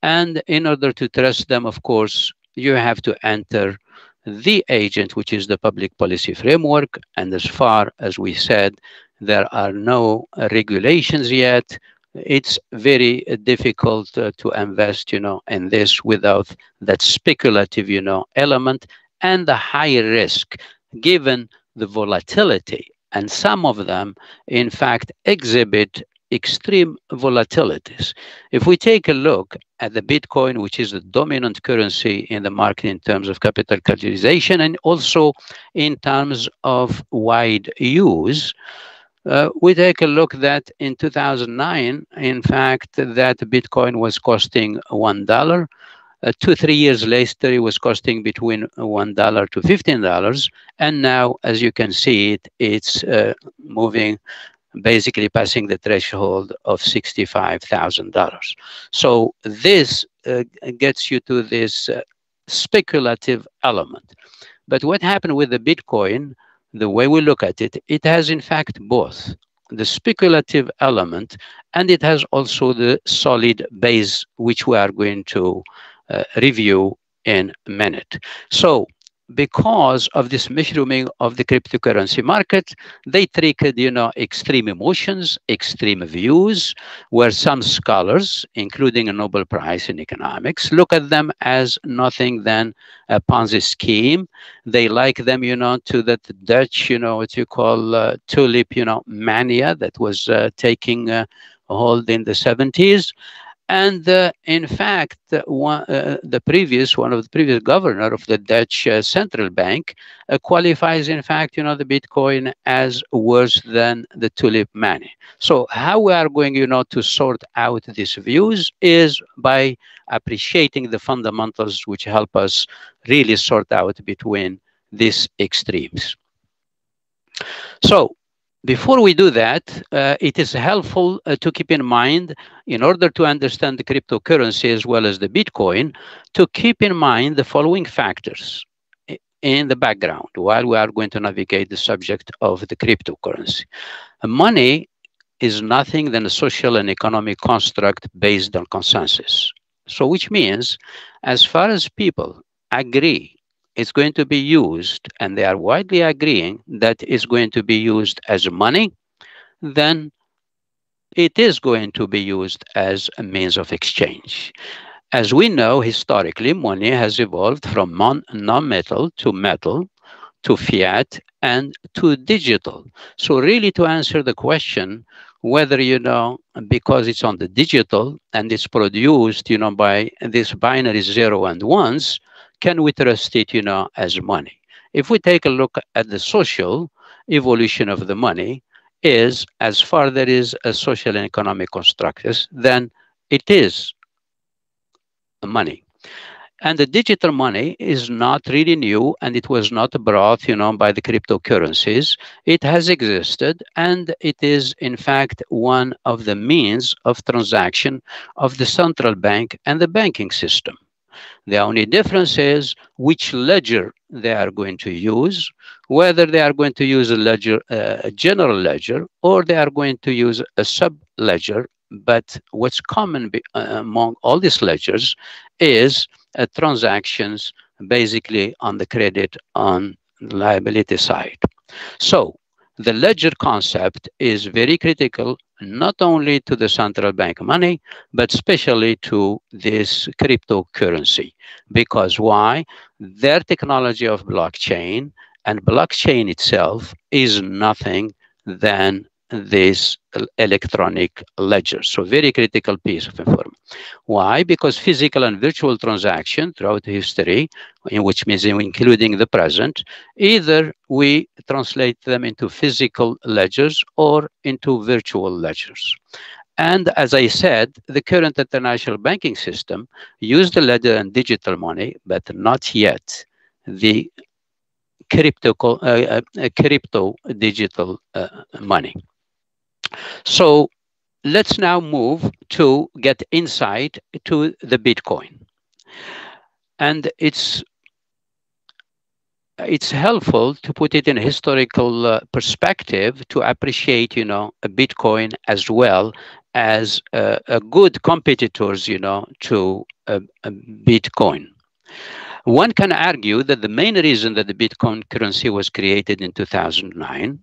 And in order to trust them, of course, you have to enter the agent, which is the public policy framework. And as far as we said, there are no regulations yet. It's very difficult to invest, in this without that speculative, element and the high risk, given the volatility. And some of them, in fact, exhibit extreme volatilities. If we take a look at the Bitcoin, which is the dominant currency in the market in terms of capital capitalization and also in terms of wide use, we take a look that in 2009, in fact, that Bitcoin was costing $1. 2-3 years later, it was costing between $1 to $15. And now, as you can see, it's moving, basically passing the threshold of $65,000. So this gets you to this speculative element. But what happened with the Bitcoin, the way we look at it, it has in fact both the speculative element and it has also the solid base, which we are going to review in a minute. So because of this mushrooming of the cryptocurrency market, they triggered, extreme emotions, extreme views, where some scholars, including a Nobel Prize in economics, look at them as nothing than a Ponzi scheme. They like them, to that Dutch, what you call tulip, mania that was taking hold in the 70s. And in fact, one of the previous governor of the Dutch central bank qualifies, in fact, the Bitcoin as worse than the tulip mania. So how we are going, to sort out these views is by appreciating the fundamentals which help us really sort out between these extremes. So before we do that, it is helpful to keep in mind, in order to understand the cryptocurrency as well as the Bitcoin, to keep in mind the following factors in the background while we are going to navigate the subject of the cryptocurrency. Money is nothing than a social and economic construct based on consensus. So which means, as far as people agree it's going to be used, and they are widely agreeing that it's going to be used as money, then it is going to be used as a means of exchange. As we know, historically, money has evolved from non-metal to metal, to fiat, and to digital. So really, to answer the question, whether, because it's on the digital and it's produced, by this binary 0 and 1s, can we trust it, as money? If we take a look at the social evolution of the money, is as far there is a social and economic construct, then it is money. And the digital money is not really new, and it was not brought, by the cryptocurrencies. It has existed, and it is, in fact, one of the means of transaction of the central bank and the banking system. The only difference is which ledger they are going to use, whether they are going to use a ledger, a general ledger, or they are going to use a sub-ledger. But what's common among all these ledgers is transactions basically on the credit, on the liability side. So the ledger concept is very critical, not only to the central bank money, but especially to this cryptocurrency. Because why? Their technology of blockchain, and blockchain itself is nothing than this electronic ledger. So very critical piece of information. Why? Because physical and virtual transaction throughout history, which means including the present, either we translate them into physical ledgers or into virtual ledgers. And as I said, the current international banking system used the ledger and digital money, but not yet the crypto digital money. So let's now move to get insight to the Bitcoin. And it's helpful to put it in a historical perspective to appreciate, a Bitcoin as well as a good competitors, to a Bitcoin. One can argue that the main reason that the Bitcoin currency was created in 2009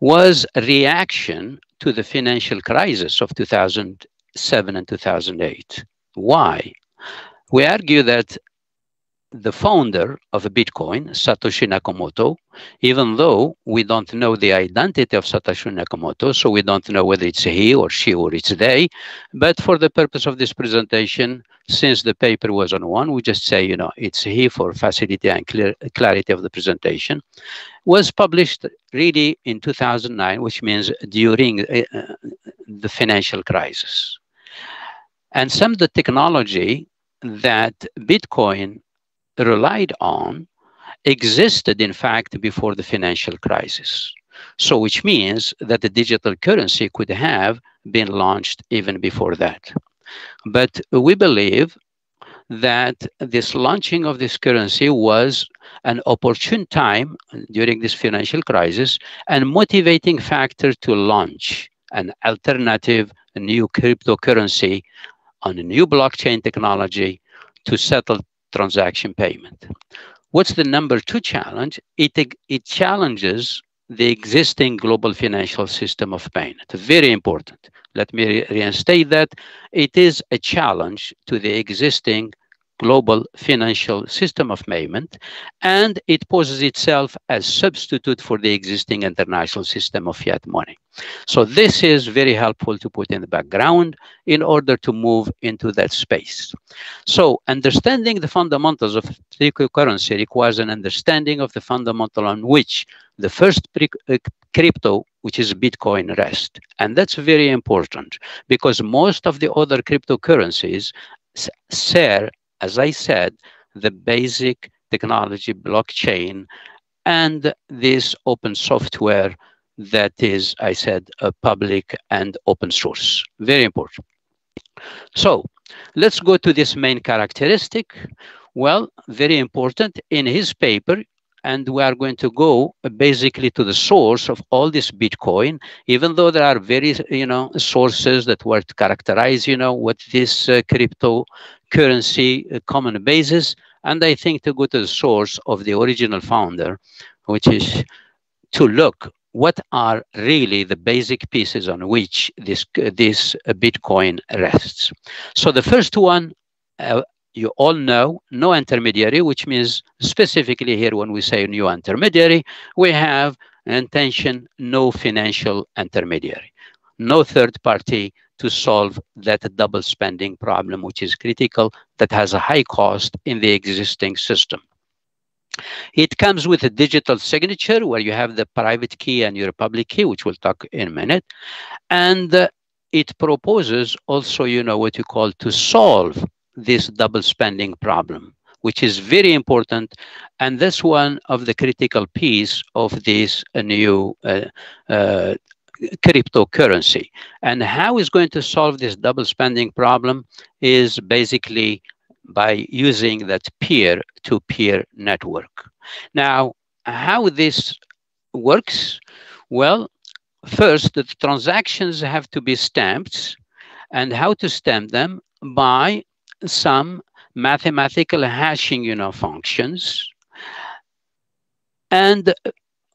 was a reaction to the financial crisis of 2007 and 2008. Why? We argue that the founder of Bitcoin, Satoshi Nakamoto, even though we don't know the identity of Satoshi Nakamoto, so we don't know whether it's he or she or it's they, but for the purpose of this presentation, since the paper was on one, we just say, it's he for facility and clarity of the presentation, was published really in 2009, which means during the financial crisis. And some of the technology that Bitcoin relied on existed, in fact, before the financial crisis. So which means that the digital currency could have been launched even before that. But we believe that this launching of this currency was an opportune time during this financial crisis and motivating factor to launch an alternative, a new cryptocurrency on a new blockchain technology to settle transaction payment. What's the number two challenge? It challenges the existing global financial system of payment. Very important. Let me reinstate that. It is a challenge to the existing global financial system of payment, and it poses itself as substitute for the existing international system of fiat money. So this is very helpful to put in the background in order to move into that space. So understanding the fundamentals of cryptocurrency requires an understanding of the fundamental on which the first crypto, which is Bitcoin, rests. And that's very important because most of the other cryptocurrencies share, as I said, the basic technology blockchain and this open software that is, I said, a public and open source. Very important. So let's go to this main characteristic. Well, very important in his paper, and we are going to go basically to the source of all this Bitcoin, even though there are various, sources that were to characterize, what this cryptocurrency common basis. And I think to go to the source of the original founder, which is to look what are really the basic pieces on which this Bitcoin rests. So the first one, you all know, no intermediary, which means specifically here when we say new intermediary, we have an intention, no financial intermediary, no third party to solve that double spending problem, which is critical, that has a high cost in the existing system. It comes with a digital signature where you have the private key and your public key, which we'll talk in a minute. And it proposes also, what you call to solve this double spending problem, which is very important. And that's one of the critical piece of this new cryptocurrency. And how is going to solve this double spending problem is basically by using that peer-to-peer network. Now, how this works? Well, first, the transactions have to be stamped, and how to stamp them? By some mathematical hashing, functions, and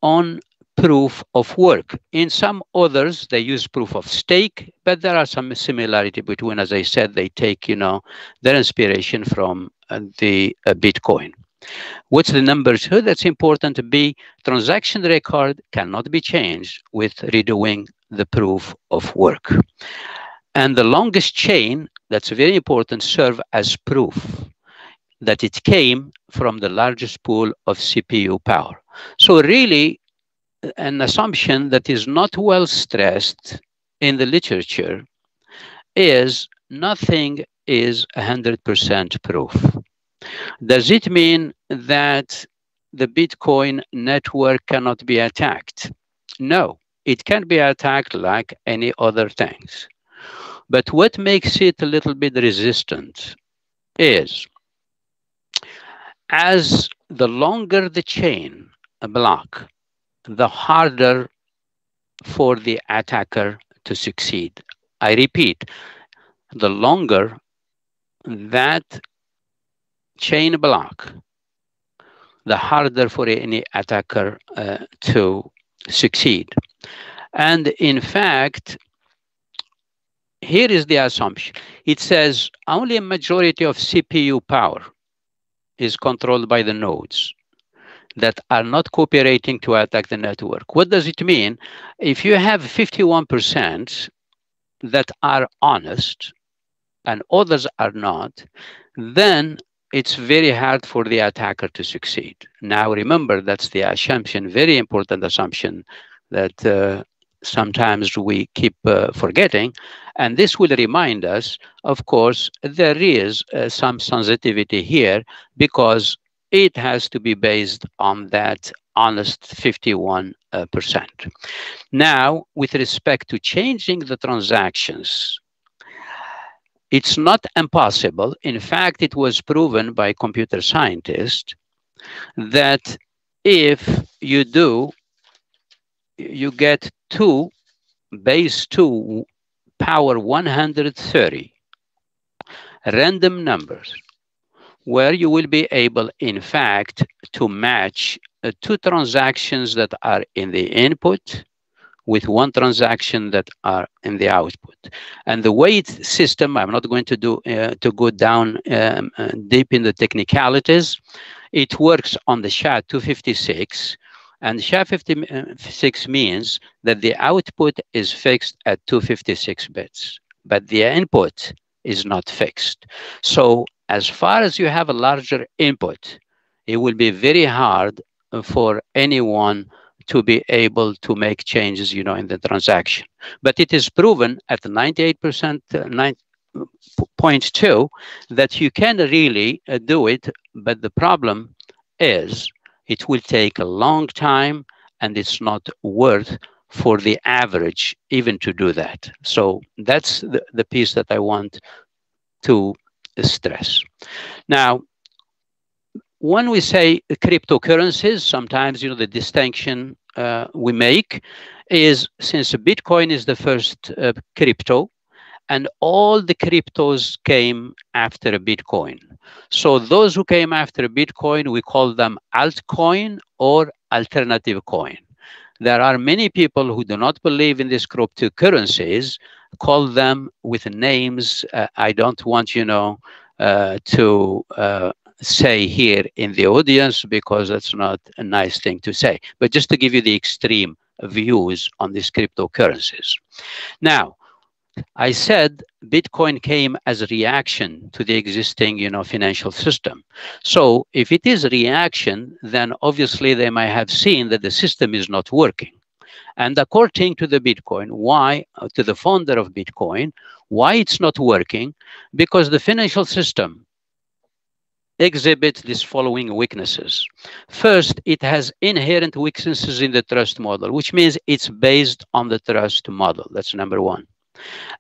on proof of work. In some others, they use proof of stake, but there are some similarity between, as I said, they take, their inspiration from the Bitcoin. What's the numbers here? That's important to be. Transaction record cannot be changed with redoing the proof of work. And the longest chain, that's very important, serve as proof that it came from the largest pool of CPU power. So really, an assumption that is not well stressed in the literature is nothing is 100% proof. Does it mean that the Bitcoin network cannot be attacked? No, it can be attacked like any other things. But what makes it a little bit resistant is, as the longer the chain block, the harder for the attacker to succeed. I repeat, the longer that chain block, the harder for any attacker to succeed. And in fact, here is the assumption. It says only a majority of CPU power is controlled by the nodes that are not cooperating to attack the network. What does it mean? If you have 51% that are honest and others are not, then it's very hard for the attacker to succeed. Now, remember, that's the assumption, very important assumption that sometimes we keep forgetting. And this will remind us, of course, there is some sensitivity here because it has to be based on that honest 51%. Now, with respect to changing the transactions, it's not impossible. In fact, it was proven by computer scientists that if you do, you get base 2 power 130 random numbers where you will be able, in fact, to match two transactions that are in the input with one transaction that are in the output. And the way it's system, I'm not going to go down deep in the technicalities. It works on the SHA-256, and SHA-256 means that the output is fixed at 256 bits, but the input is not fixed. So as far as you have a larger input, it will be very hard for anyone to be able to make changes, in the transaction. But it is proven at 98%, 9.2, that you can really do it. But the problem is it will take a long time, and it's not worth for the average even to do that. So that's the piece that I want to stress. Now, when we say cryptocurrencies, sometimes, the distinction we make is, since Bitcoin is the first crypto, and all the cryptos came after Bitcoin. So those who came after Bitcoin, we call them altcoin or alternative coin. There are many people who do not believe in these cryptocurrencies, call them with names I don't want, to say here in the audience, because that's not a nice thing to say. But just to give you the extreme views on these cryptocurrencies. Now, I said Bitcoin came as a reaction to the existing, financial system. So if it is a reaction, then obviously they might have seen that the system is not working. And according to the Bitcoin, why, to the founder of Bitcoin, why it's not working? Because the financial system exhibits these following weaknesses. First, it has inherent weaknesses in the trust model, which means it's based on the trust model. That's number one.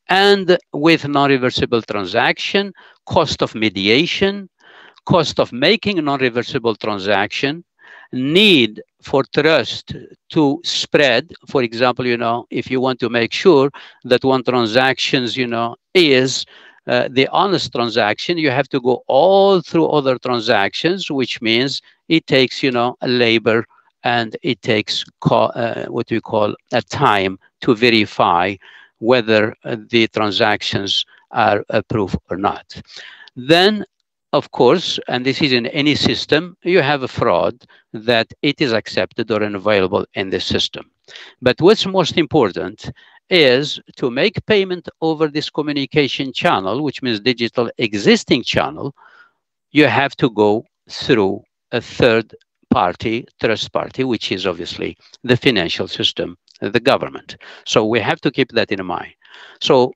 And with non-reversible transaction, cost of mediation, cost of making a non-reversible transaction, need for trust to spread. For example, if you want to make sure that one transaction, is the honest transaction, you have to go all through other transactions, which means it takes, a labor, and it takes what we call a time to verify whether the transactions are approved or not. Then, of course, and this is in any system, you have a fraud that it is accepted or unavailable in the system. But what's most important is to make payment over this communication channel, which means digital existing channel, you have to go through a third party, trust party, which is obviously the financial system, the government. So we have to keep that in mind. So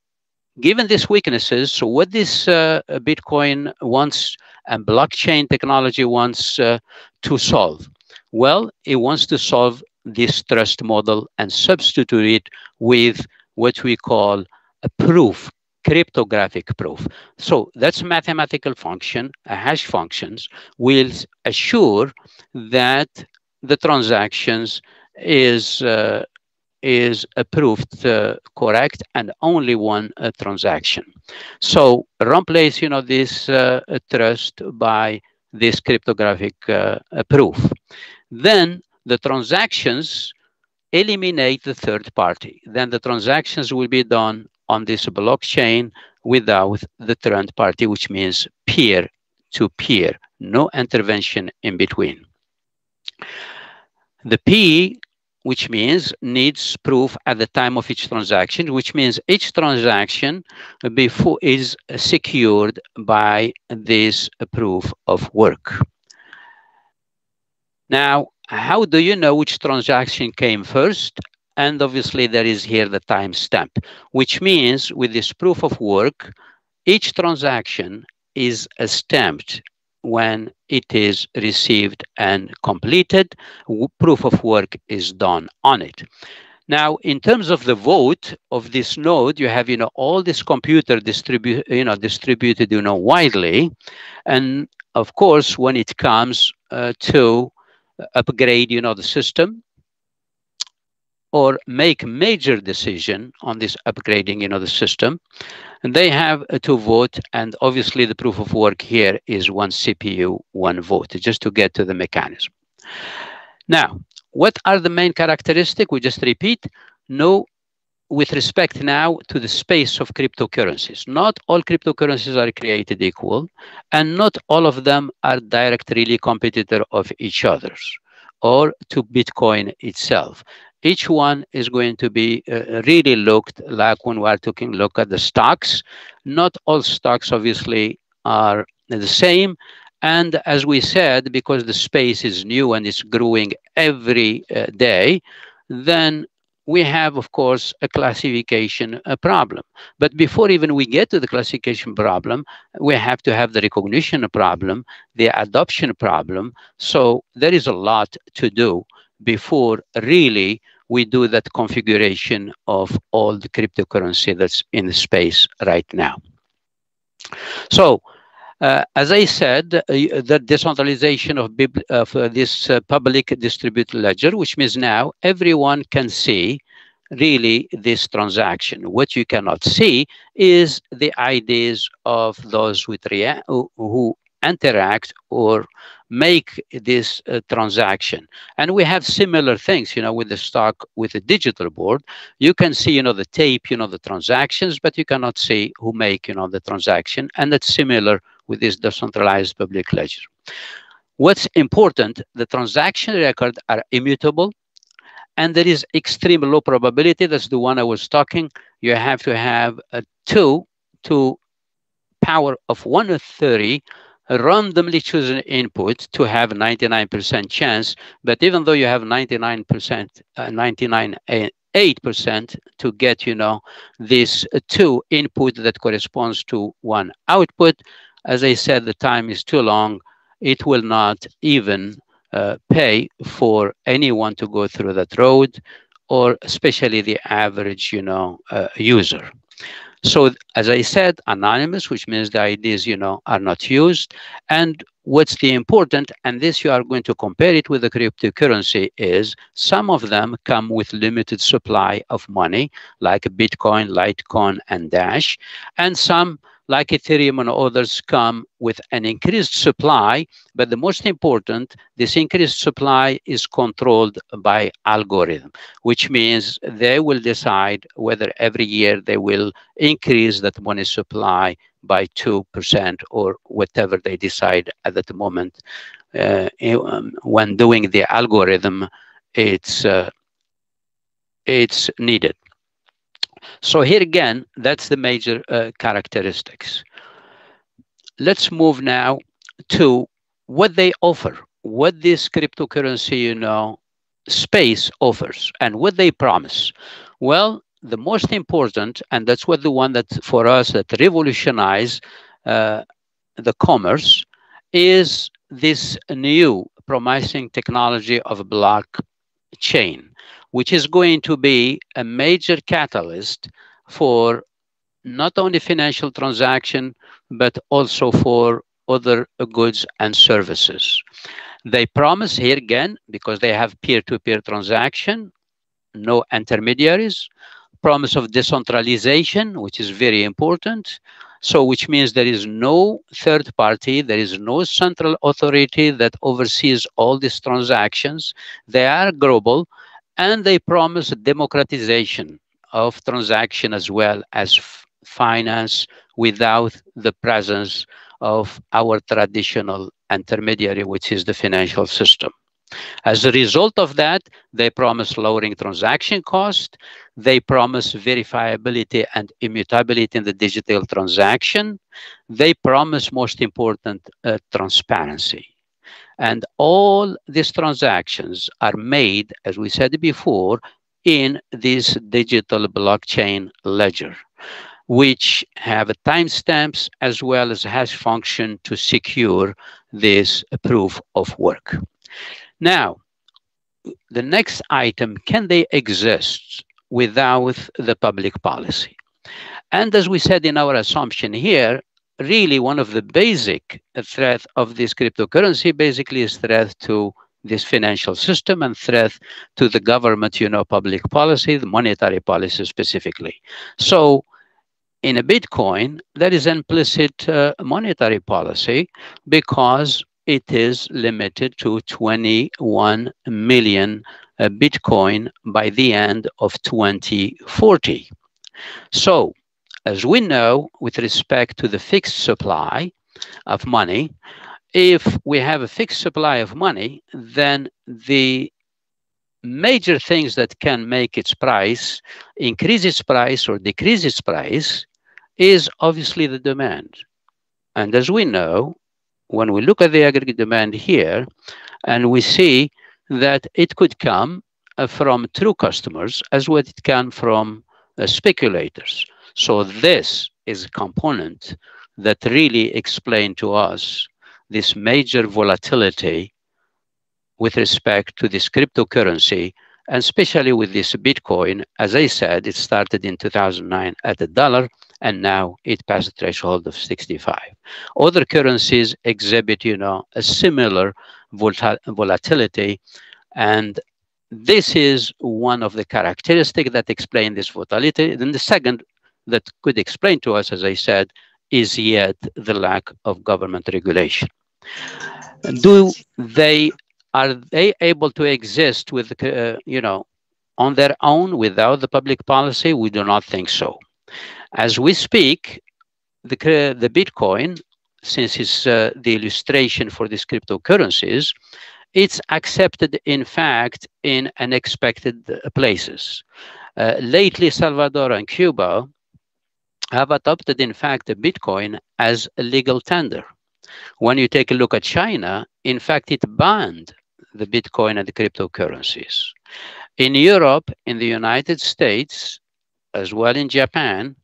given these weaknesses, so what this Bitcoin wants and blockchain technology wants to solve? Well, it wants to solve this trust model and substitute it with what we call a proof, cryptographic proof. So that's a mathematical function, a hash functions, will assure that the transactions is approved correct, and only one transaction. So replace, this trust by this cryptographic proof. Then the transactions eliminate the third party. Then the transactions will be done on this blockchain without the third party, which means peer-to-peer, no intervention in between. The P, which means needs proof at the time of each transaction, which means each transaction before is secured by this proof of work. Now, how do you know which transaction came first? And obviously there is here the timestamp, which means with this proof of work, each transaction is stamped when it is received and completed. Proof of work is done on it. Now, in terms of the vote of this node, you have, all this computer distributed, widely. And of course, when it comes to upgrade, the system, or make major decision on this upgrading, the system, and they have to vote. And obviously the proof of work here is one CPU, one vote, just to get to the mechanism. Now, what are the main characteristics? We just repeat. No, with respect now to the space of cryptocurrencies. Not all cryptocurrencies are created equal, and not all of them are directly competitor of each other or to Bitcoin itself. Each one is going to be really looked like when we're look at the stocks. Not all stocks obviously are the same. And as we said, because the space is new and it's growing every day, then we have, of course, a classification problem. But before even we get to the classification problem, we have to have the recognition problem, the adoption problem. So there is a lot to do before really we do that configuration of all the cryptocurrency that's in the space right now. So, as I said, the decentralization of this public distributed ledger, which means now everyone can see really this transaction. What you cannot see is the IDs of those who interact or make this transaction. And we have similar things, with the stock, with the digital board. You can see, the tape, the transactions, but you cannot see who make, the transaction. And that's similar with this decentralized public ledger. What's important, the transaction records are immutable, and there is extreme low probability. That's the one I was talking. You have to have 2 to power of 130 randomly choose an input to have 99% chance, but even though you have 99%, 99.8% to get, this 2 input that corresponds to 1 output, as I said, the time is too long. It will not even pay for anyone to go through that road, or especially the average, user. So as I said, anonymous, which means the IDs, are not used. And what's the important, and this you are going to compare it with the cryptocurrency, is some of them come with limited supply of money, like Bitcoin, Litecoin, and Dash. And some, like Ethereum and others, come with an increased supply. But the most important, this increased supply is controlled by algorithm, which means they will decide whether every year they will increase that money supply by 2% or whatever they decide at that moment. When doing the algorithm, it's needed. So here again, that's the major characteristics. Let's move now to what they offer, what this cryptocurrency, space offers, and what they promise. Well, the most important, and that's what the one that for us that revolutionized the commerce, is this new promising technology of blockchain, which is going to be a major catalyst for not only financial transaction, but also for other goods and services. They promise here again, because they have peer-to-peer transaction, no intermediaries, promise of decentralization, which is very important. So which means there is no third party, there is no central authority that oversees all these transactions. They are global, and they promise democratization of transaction as well as finance without the presence of our traditional intermediary, which is the financial system. As a result of that, they promise lowering transaction cost. They promise verifiability and immutability in the digital transaction. They promise, most important, transparency. And all these transactions are made, as we said before, in this digital blockchain ledger, which have timestamps as well as hash function to secure this proof of work. Now, the next item, can they exist without the public policy? And as we said in our assumption here, really one of the basic threat of this cryptocurrency basically is threat to this financial system and threat to the government, public policy, the monetary policy specifically. So in a Bitcoin, there is implicit monetary policy because it is limited to 21 million Bitcoin by the end of 2040. So, as we know, with respect to the fixed supply of money, if we have a fixed supply of money, then the major things that can make its price increase its price or decrease its price is obviously the demand. And as we know, when we look at the aggregate demand here, and we see that it could come from true customers as well as it can from speculators. So this is a component that really explains to us this major volatility with respect to this cryptocurrency, and especially with this Bitcoin. As I said, it started in 2009 at $1, and now it passed the threshold of 65. Other currencies exhibit, a similar volatility, and this is one of the characteristics that explain this volatility. Then the second that could explain to us, as I said, is yet the lack of government regulation. Are they able to exist with, on their own without the public policy? We do not think so. As we speak, the Bitcoin, since it's the illustration for these cryptocurrencies, it's accepted, in fact, in unexpected places. Lately, Salvador and Cuba have adopted, in fact, the Bitcoin as a legal tender. When you take a look at China, in fact, it banned the Bitcoin and the cryptocurrencies. In Europe, in the United States, as well in Japan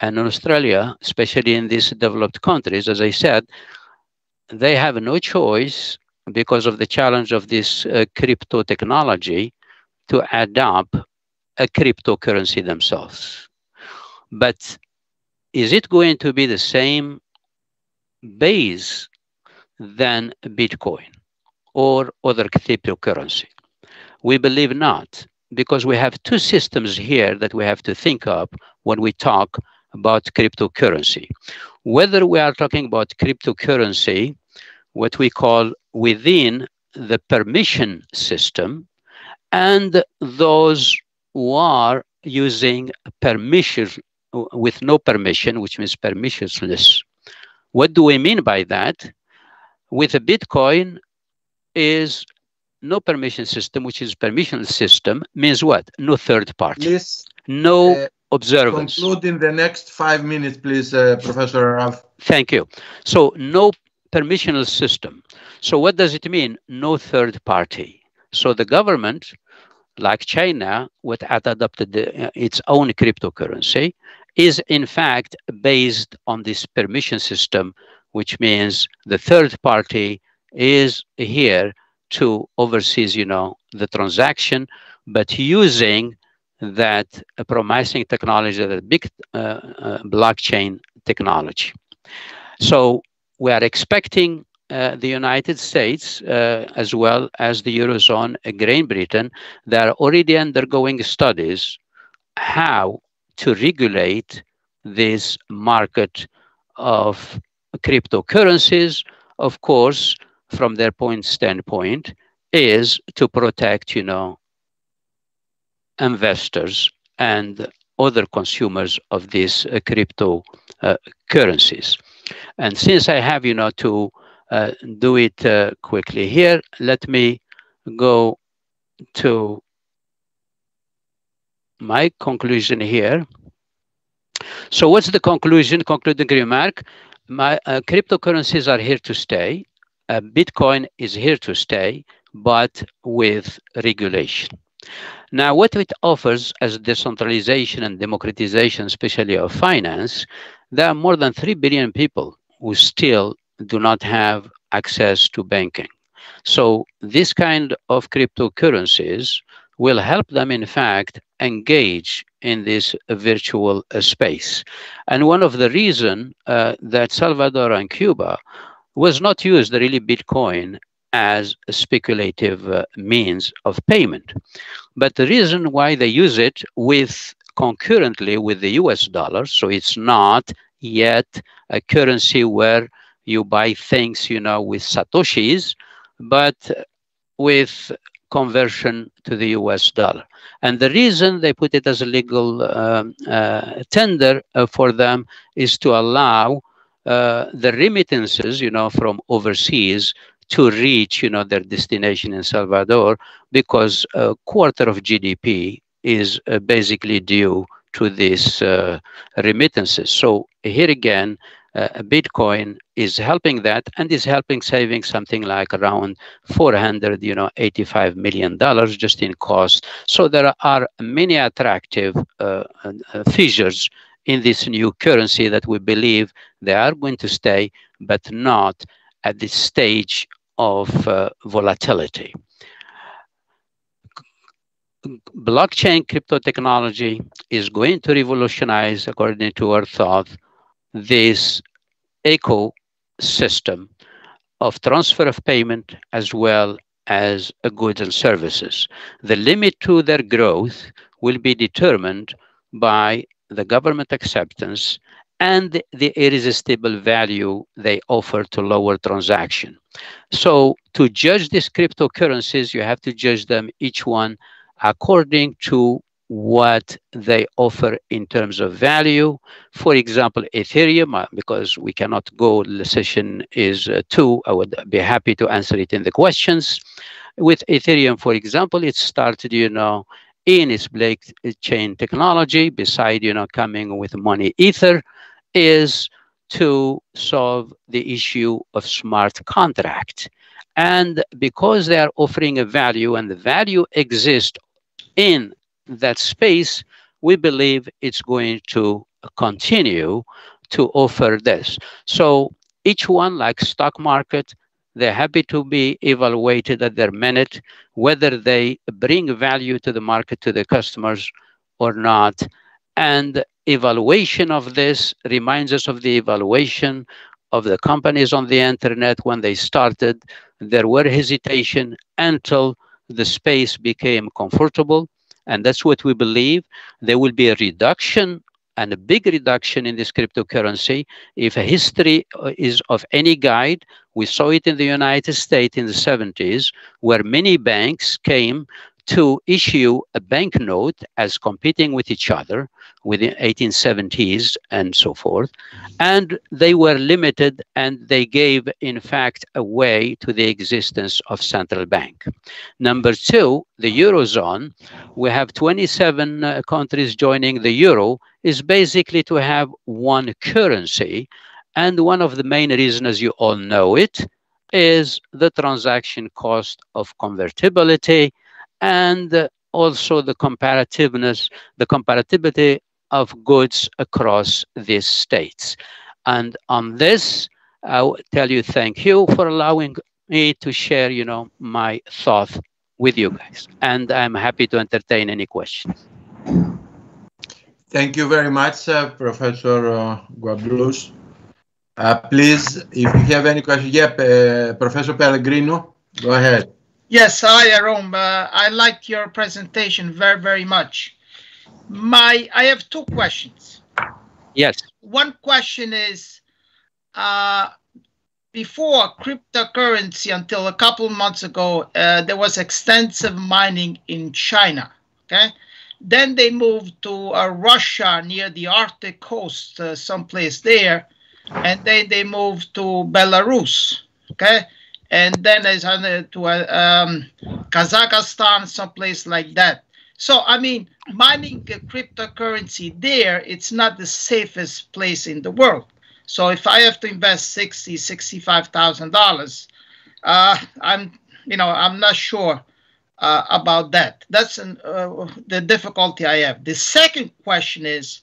and in Australia, especially in these developed countries, as I said, they have no choice because of the challenge of this crypto technology to adopt a cryptocurrency themselves. But is it going to be the same base than Bitcoin or other cryptocurrency? We believe not, because we have two systems here that we have to think of when we talk about cryptocurrency. Whether we are talking about cryptocurrency, what we call within the permission system, and those who are using permission with no permission, which means permissionless. What do we mean by that? With a Bitcoin is no permission system, which is permissionless system, means what? No third party. Please, no observance. Conclude in the next 5 minutes, please, Professor Arav. Thank you. So no permissionless system. So what does it mean? No third party. So the government, like China, what had adopted its own cryptocurrency, is in fact based on this permission system, which means the third party is here to oversee, the transaction, but using that promising technology, that big blockchain technology. So we are expecting the United States, as well as the Eurozone, Great Britain, they are already undergoing studies how to regulate this market of cryptocurrencies. Of course, from their standpoint, is to protect, investors and other consumers of these crypto currencies. And since I have, to do it quickly here, let me go to my conclusion here. So what's the conclusion, concluding remark? My cryptocurrencies are here to stay. Bitcoin is here to stay, but with regulation. Now, what it offers as decentralization and democratization, especially of finance, there are more than 3 billion people who still do not have access to banking. So this kind of cryptocurrencies will help them, in fact, engage in this virtual space. And one of the reasons that Salvador and Cuba was not used really Bitcoin as a speculative means of payment. But the reason why they use it concurrently with the US dollar, so it's not yet a currency where you buy things, with Satoshis, but with conversion to the US dollar. And the reason they put it as a legal tender for them is to allow the remittances, from overseas to reach, their destination in Salvador, because a quarter of GDP is basically due to these remittances. So here again, Bitcoin is helping that, and is helping saving something like around $485 million just in cost. So there are many attractive features in this new currency that we believe they are going to stay, but not at this stage of volatility. Blockchain crypto technology is going to revolutionize, according to our thought, this ecosystem of transfer of payment as well as goods and services. The limit to their growth will be determined by the government acceptance and the irresistible value they offer to lower transaction. So to judge these cryptocurrencies, you have to judge them each one according to what they offer in terms of value. For example, Ethereum, because we cannot go, the session is 2, I would be happy to answer it in the questions. With Ethereum, for example, it started, in its blockchain technology, beside, coming with money Ether, is to solve the issue of smart contract. And because they are offering a value and the value exists in that space, we believe it's going to continue to offer this. So each one, like stock market, they're happy to be evaluated at their minute, whether they bring value to the market, to the customers or not. And evaluation of this reminds us of the evaluation of the companies on the internet when they started. There were hesitation until the space became comfortable. And that's what we believe. There will be a reduction, and a big reduction in this cryptocurrency. If a history is of any guide, we saw it in the United States in the 70s, where many banks came to issue a banknote as competing with each other within 1870s and so forth. And they were limited, and they gave, in fact, a way to the existence of central bank. Number two, the Eurozone. We have 27 countries joining the Euro, is basically to have one currency. And one of the main reasons, as you all know it, is the transaction cost of convertibility, and also the comparativeness, the comparativity of goods across these states. And on this, I will tell you thank you for allowing me to share, my thoughts with you guys. And I'm happy to entertain any questions. Thank you very much, Professor Ouandlous. Please, if you have any questions, Professor Pellegrino, go ahead. Yes, hi, Arav. I liked your presentation very, very much. I have two questions. Yes. One question is, before cryptocurrency, until a couple of months ago, there was extensive mining in China, okay? Then they moved to Russia near the Arctic coast, someplace there, and then they moved to Belarus, okay? And then there's to Kazakhstan, someplace like that. So, I mean, mining cryptocurrency there, it's not the safest place in the world. So if I have to invest $65,000, I'm not sure about that. That's the difficulty I have. The second question is,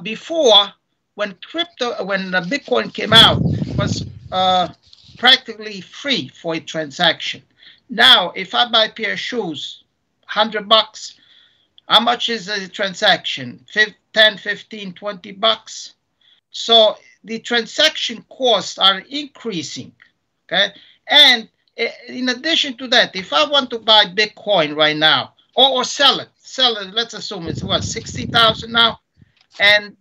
before, when Bitcoin came out, it was practically free for a transaction. Now, if I buy a pair of shoes, $100, how much is a transaction? 10, 15, 20 bucks. So the transaction costs are increasing, okay? And in addition to that, if I want to buy Bitcoin right now, or sell it, let's assume it's what, 60,000 now, and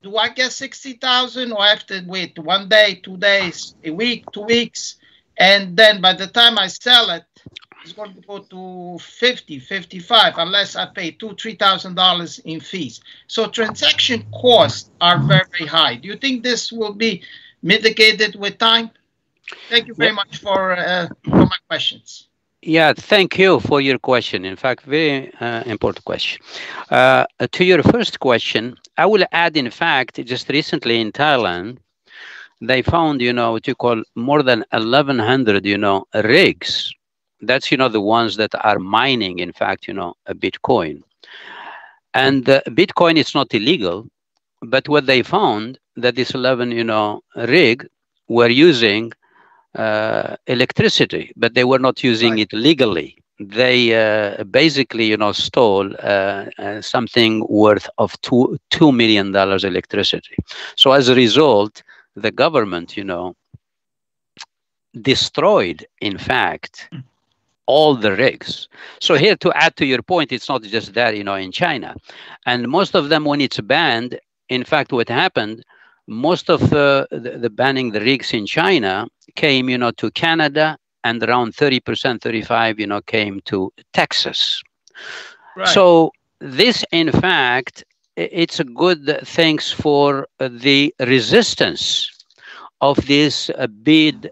do I get 60,000, or I have to wait 1 day, 2 days, a week, 2 weeks, and then by the time I sell it, it's going to go to 50, 55, unless I pay $2,000, $3,000 in fees. So transaction costs are very, very high. Do you think this will be mitigated with time? Thank you very much for my questions. Yeah, thank you for your question. In fact, very important question. To your first question, I will add, in fact, just recently in Thailand, they found, what you call more than 1,100, rigs. That's, the ones that are mining, in fact, a Bitcoin. And Bitcoin is not illegal, but what they found that this 11, rig were using electricity, but they were not using it legally. They basically, stole something worth of $2 million electricity. So as a result, the government, destroyed, in fact, all the rigs. So here, to add to your point, it's not just that, in China. And most of them, when it's banned, in fact, what happened, most of the banning the rigs in China came, to Canada, and around 30%, 35%, came to Texas. Right. So this, in fact, it's a good thanks for the resistance of this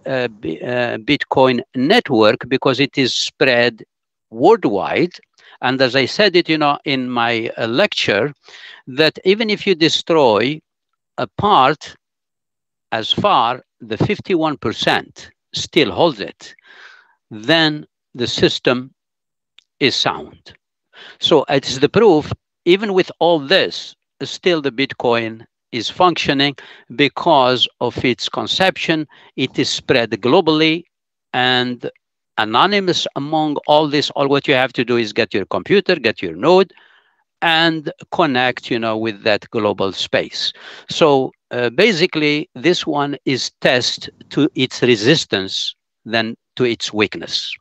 Bitcoin network, because it is spread worldwide. And as I said it, in my lecture, that even if you destroy part, as far the 51% still holds it, then the system is sound. So it is the proof, even with all this, still the Bitcoin is functioning because of its conception. It is spread globally and anonymous among all this. All what you have to do is get your computer, get your node, and connect, with that global space. So basically, this one is test to its resistance than to its weakness.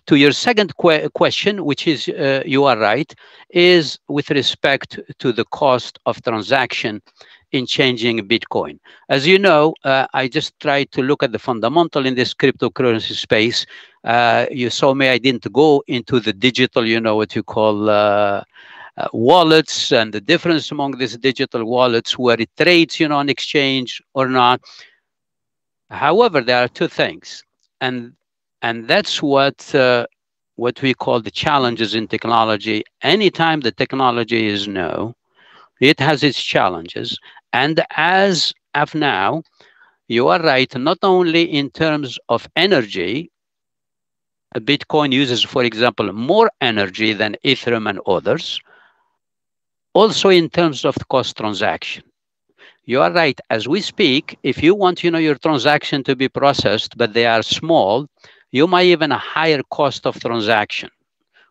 To your second question, which is, you are right, is with respect to the cost of transaction in changing Bitcoin. As you know, I just tried to look at the fundamental in this cryptocurrency space. You saw me, I didn't go into the digital, what you call wallets and the difference among these digital wallets, where it trades, on exchange or not. However, there are two things, and that's what we call the challenges in technology. Anytime the technology is new, it has its challenges. And as of now, you are right, not only in terms of energy, Bitcoin uses, for example, more energy than Ethereum and others, also in terms of the cost transaction. You are right, as we speak, if you want, your transaction to be processed, but they are small, you might even a higher cost of transaction.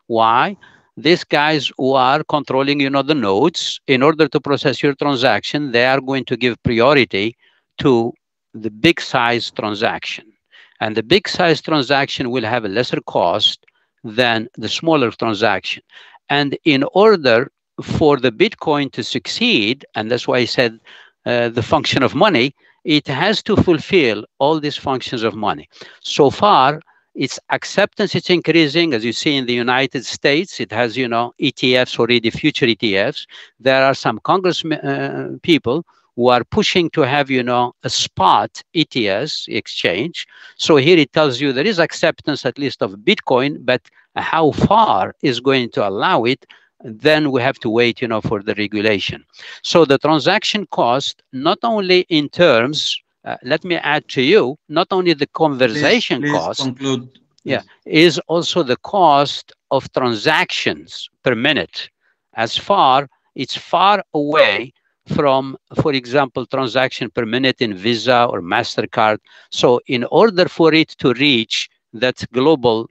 Why? These guys who are controlling, the nodes, in order to process your transaction, they are going to give priority to the big size transaction. And the big size transaction will have a lesser cost than the smaller transaction. And in order for the Bitcoin to succeed, and that's why I said the function of money, it has to fulfill all these functions of money. So far, its acceptance is increasing. As you see in the United States, it has, ETFs already, future ETFs. There are some congressmen, people who are pushing to have, a spot ETS exchange. So here it tells you there is acceptance at least of Bitcoin, but how far is going to allow it, then we have to wait, for the regulation. So the transaction cost, not only in terms, let me add to you, not only the conversation cost, conclude. Yeah, is also the cost of transactions per minute. As far, it's far away from, for example, transaction per minute in Visa or MasterCard. So in order for it to reach that global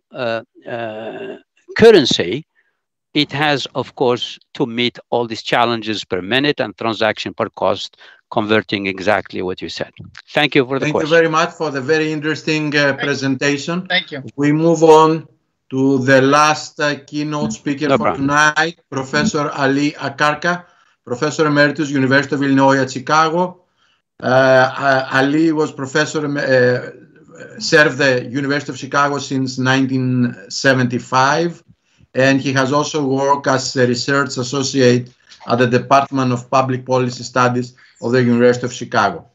currency, it has, of course, to meet all these challenges per minute and transaction per cost, converting exactly what you said. Thank you for the question. Thank you very much for the very interesting presentation. Thank you. We move on to the last keynote speaker for tonight, Professor Ali Akarca, Professor Emeritus, University of Illinois at Chicago. Ali was professor, served the University of Chicago since 1975. And he has also worked as a research associate at the Department of Public Policy Studies of the University of Chicago.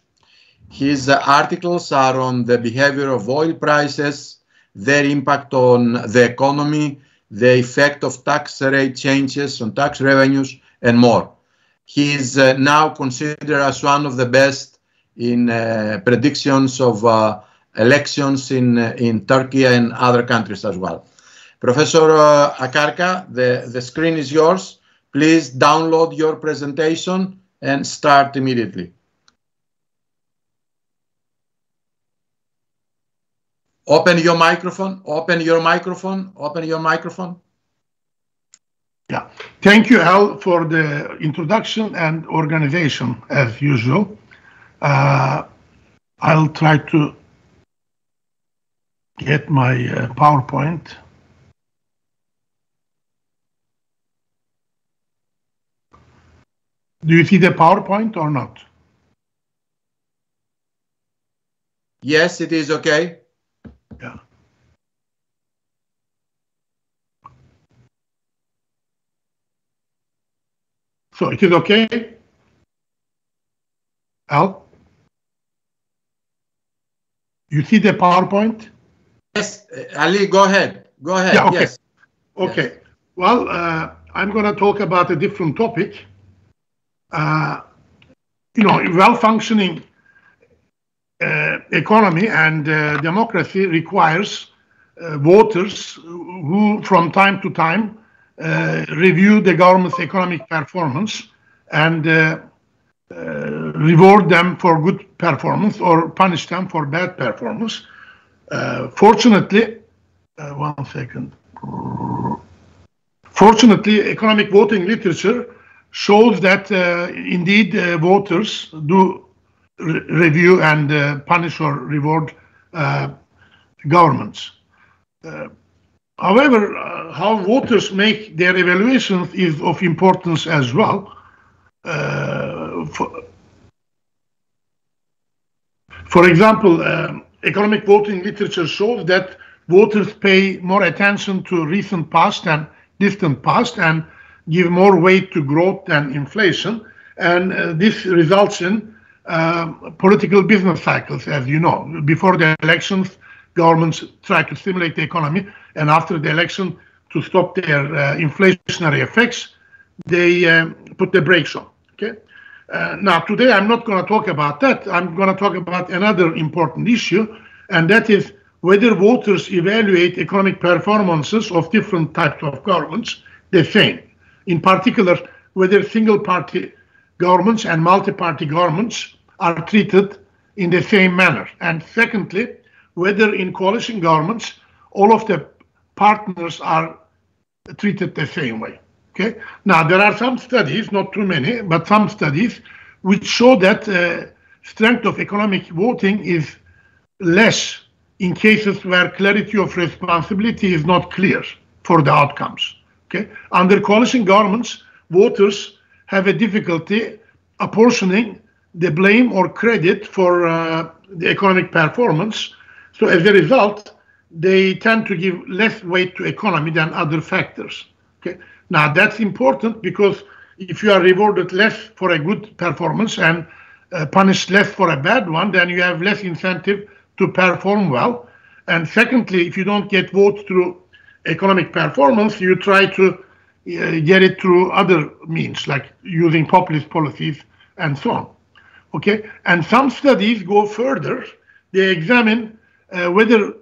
His articles are on the behavior of oil prices, their impact on the economy, the effect of tax rate changes on tax revenues, and more. He is now considered as one of the best in predictions of elections in Turkey and other countries as well. Professor Akarca, the screen is yours. Please download your presentation and start immediately. Open your microphone, open your microphone, open your microphone. Yeah, thank you, Al, for the introduction and organization, as usual. I'll try to get my PowerPoint. Do you see the PowerPoint or not? Yes, it is okay. Yeah. So it is okay? Al? You see the PowerPoint? Yes, Ali, go ahead. Go ahead. Yeah, okay. Yes. Okay. Yes. Well, I'm going to talk about a different topic. well-functioning economy and democracy requires voters who, from time to time, review the government's economic performance and reward them for good performance or punish them for bad performance. Fortunately, Fortunately, economic voting literature shows that indeed voters do review and punish or reward governments. However, how voters make their evaluations is of importance as well. For example, economic voting literature shows that voters pay more attention to recent past and distant past and give more weight to growth than inflation. And this results in political business cycles, as you know. Before the elections, governments try to stimulate the economy, and after the election, to stop their inflationary effects, they put the brakes on. Okay. Now, today I'm not going to talk about that. I'm going to talk about another important issue, and that is whether voters evaluate economic performances of different types of governments the same. In particular, whether single-party governments and multi-party governments are treated in the same manner. And secondly, whether in coalition governments, all of the partners are treated the same way. Okay. Now, there are some studies, not too many, but some studies which show that strength of economic voting is less in cases where clarity of responsibility is not clear for the outcomes. Okay. Under coalition governments, voters have a difficulty apportioning the blame or credit for the economic performance. So as a result, they tend to give less weight to economy than other factors. Okay. Now that's important because if you are rewarded less for a good performance and punished less for a bad one, then you have less incentive to perform well. And secondly, if you don't get votes through economic performance, you try to get it through other means, like using populist policies and so on. Okay, and some studies go further. They examine whether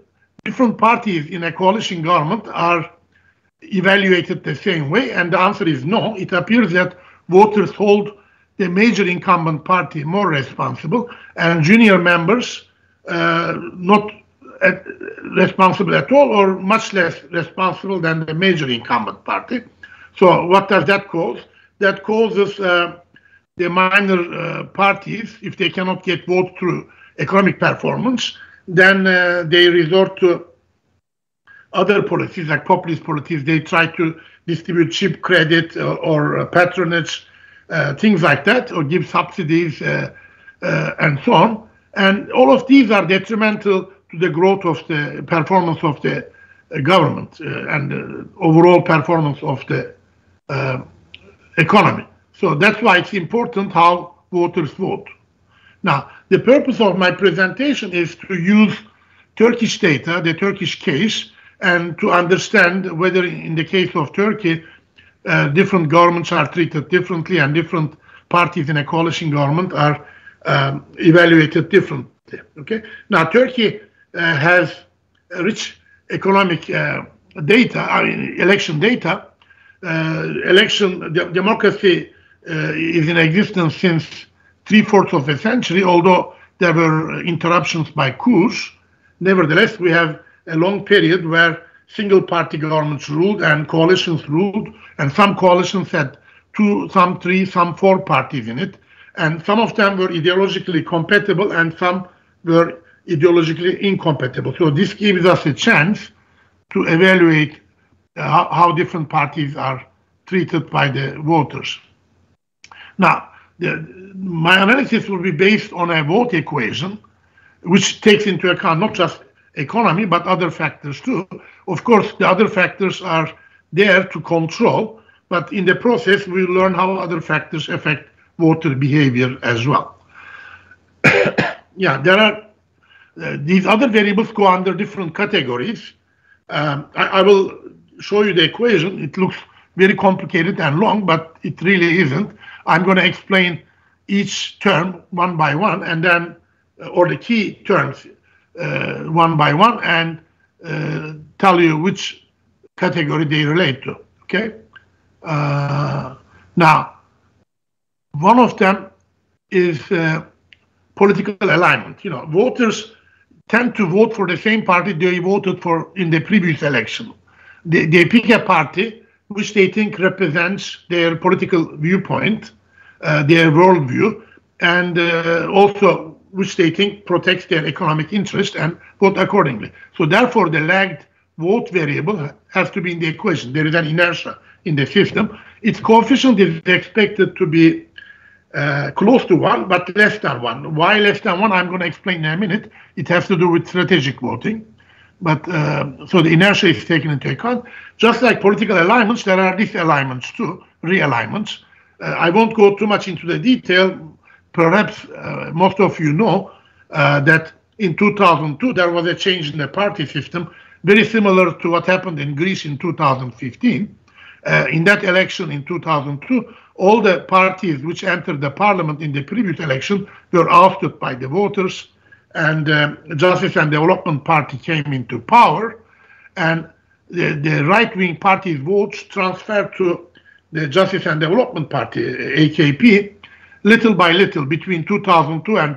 different parties in a coalition government are evaluated the same way, and the answer is no. It appears that voters hold the major incumbent party more responsible, and junior members not responsible at all or much less responsible than the major incumbent party. So what does that cause? That causes the minor parties, if they cannot get votes through economic performance, then they resort to other policies like populist policies. They try to distribute cheap credit or patronage, things like that, or give subsidies and so on. And all of these are detrimental to the growth of the performance of the government and the overall performance of the economy. So that's why it's important how voters vote. Now, the purpose of my presentation is to use Turkish data, the Turkish case, and to understand whether in the case of Turkey, different governments are treated differently and different parties in a coalition government are evaluated differently. Okay. Now, Turkey has rich economic data, election data. Democracy is in existence since 3/4 of a century, although there were interruptions by coups. Nevertheless, we have a long period where single-party governments ruled and coalitions ruled, and some coalitions had 2, some 3, some 4 parties in it, and some of them were ideologically compatible and some were ideologically incompatible. So this gives us a chance to evaluate how different parties are treated by the voters. Now, my analysis will be based on a vote equation, which takes into account not just economy, but other factors too. Of course, the other factors are there to control, but in the process, we learn how other factors affect voter behavior as well. Yeah, there are these other variables go under different categories. I will show you the equation. It looks very complicated and long, but it really isn't. I'm going to explain each term one by one, and then, or the key terms one by one, and tell you which category they relate to. Okay. Now, one of them is political alignment. You know, voters tend to vote for the same party they voted for in the previous election. They pick a party which they think represents their political viewpoint, their worldview, and also which they think protects their economic interest, and vote accordingly. So therefore, the lagged vote variable has to be in the equation. There is an inertia in the system. Its coefficient is expected to be close to 1, but less than 1. Why less than 1? I'm going to explain in a minute. It has to do with strategic voting. But so the inertia is taken into account. Just like political alignments, there are disalignments too, realignments. I won't go too much into the detail. Perhaps most of you know that in 2002 there was a change in the party system, very similar to what happened in Greece in 2015. In that election in 2002, all the parties which entered the parliament in the previous election were ousted by the voters, and Justice and Development Party came into power, and the right-wing party's votes transferred to the Justice and Development Party, AKP, little by little between 2002 and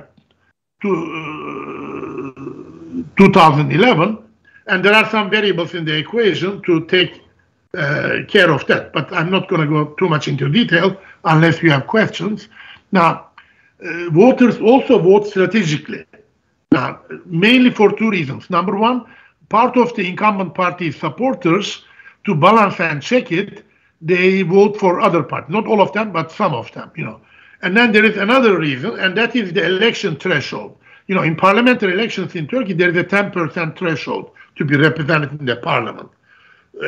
2011, and there are some variables in the equation to take care of that, but I'm not going to go too much into detail unless you have questions. Now, voters also vote strategically. Now, mainly for two reasons. Number one, part of the incumbent party's supporters, to balance and check it, they vote for other parties. Not all of them, but some of them, you know. And then there is another reason, and that is the election threshold. You know, in parliamentary elections in Turkey, there is a 10% threshold to be represented in the parliament.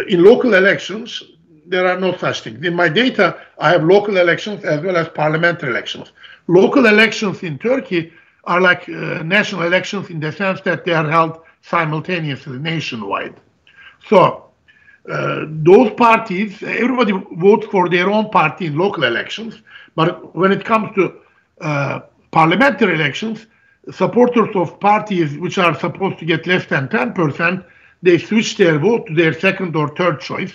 In local elections, there are no such things. In my data, I have local elections as well as parliamentary elections. Local elections in Turkey are like national elections in the sense that they are held simultaneously nationwide. So those parties, everybody votes for their own party in local elections, but when it comes to parliamentary elections, supporters of parties which are supposed to get less than 10%, they switch their vote to their second or third choice.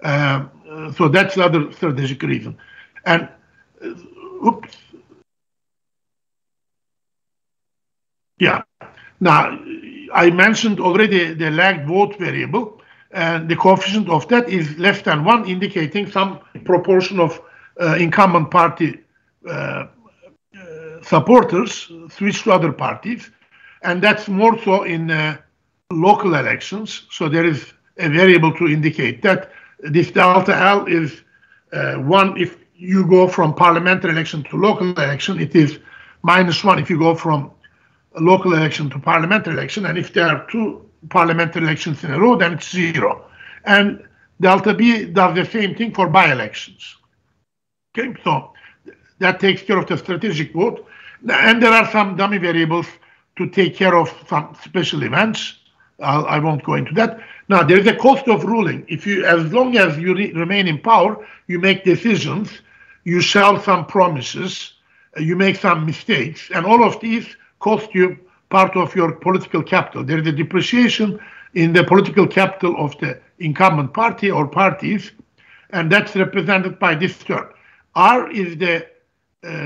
So that's the other strategic reason. And oops. Yeah. Now, I mentioned already the lagged vote variable, and the coefficient of that is less than 1, indicating some proportion of incumbent party supporters switch to other parties. And that's more so in local elections. So there is a variable to indicate that. This delta L is 1 if you go from parliamentary election to local election. It is -1 if you go from a local election to parliamentary election. And if there are 2 parliamentary elections in a row, then it's 0. And delta B does the same thing for by-elections. Okay, so that takes care of the strategic vote. And there are some dummy variables to take care of some special events. I won't go into that. Now, there is a cost of ruling. If you, as long as you remain in power, you make decisions, you sell some promises, you make some mistakes, and all of these cost you part of your political capital. There is a depreciation in the political capital of the incumbent party or parties, and that's represented by this term. R is the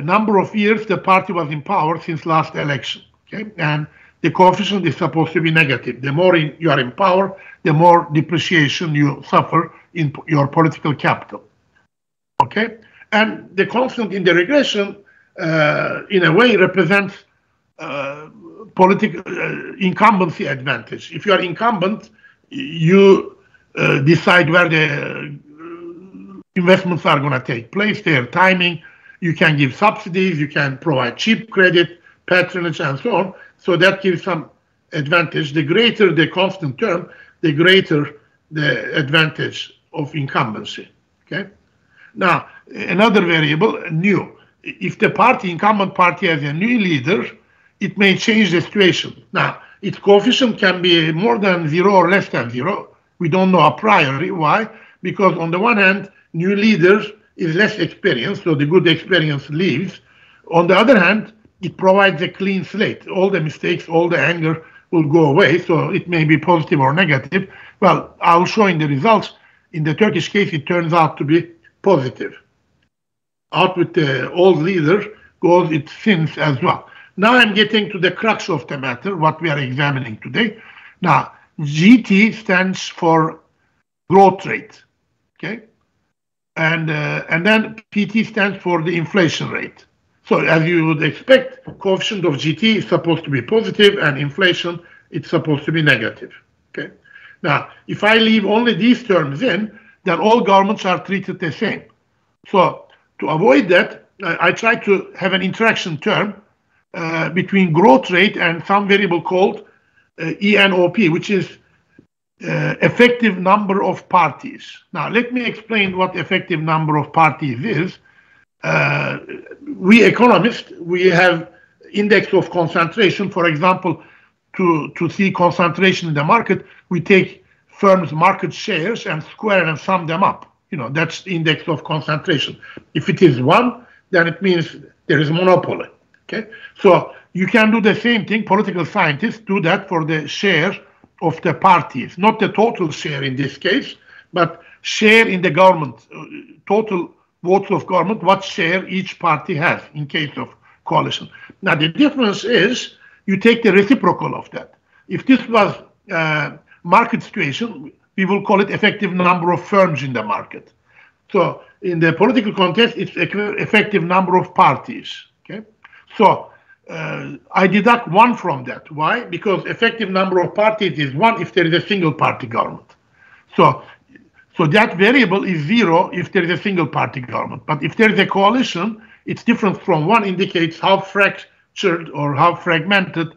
number of years the party was in power since last election. Okay, and the coefficient is supposed to be negative. The more you are in power, the more depreciation you suffer in your political capital. Okay, and the constant in the regression, in a way, represents political incumbency advantage. If you are incumbent, you decide where the investments are going to take place, their timing. You can give subsidies, you can provide cheap credit, patronage, and so on. So that gives some advantage. The greater the constant term, the greater the advantage of incumbency. Okay. Now, another variable, new. If the party, incumbent party, has a new leader, it may change the situation. Now, its coefficient can be more than 0 or less than 0. We don't know a priori. Why? Because on the one hand, new leader is less experienced, so the good experience leaves. On the other hand, it provides a clean slate. All the mistakes, all the anger will go away. So it may be positive or negative. Well, I'll show in the results. In the Turkish case, it turns out to be positive. Out with the old leader goes its sins as well. Now I'm getting to the crux of the matter, what we are examining today. Now, GT stands for growth rate, okay? And then PT stands for the inflation rate. So as you would expect, coefficient of GT is supposed to be positive and inflation, it's supposed to be negative, okay? Now, if I leave only these terms in, then all governments are treated the same. So to avoid that, I try to have an interaction term between growth rate and some variable called ENOP, which is effective number of parties. Now, let me explain what effective number of parties is. We economists, we have index of concentration. For example, to see concentration in the market, we take firms' market shares and square and sum them up. You know, that's the index of concentration. If it is 1, then it means there is monopoly. Okay, so you can do the same thing. Political scientists do that for the share of the parties, not the total share in this case, but share in the government, total votes of government, what share each party has in case of coalition. Now, the difference is you take the reciprocal of that. If this was market situation, we will call it effective number of firms in the market. So in the political context, it's effective number of parties. Okay, so I deduct 1 from that. Why? Because effective number of parties is 1 if there is a single party government. So that variable is 0 if there is a single party government. But if there is a coalition, it's different from 1, indicates how fractured or how fragmented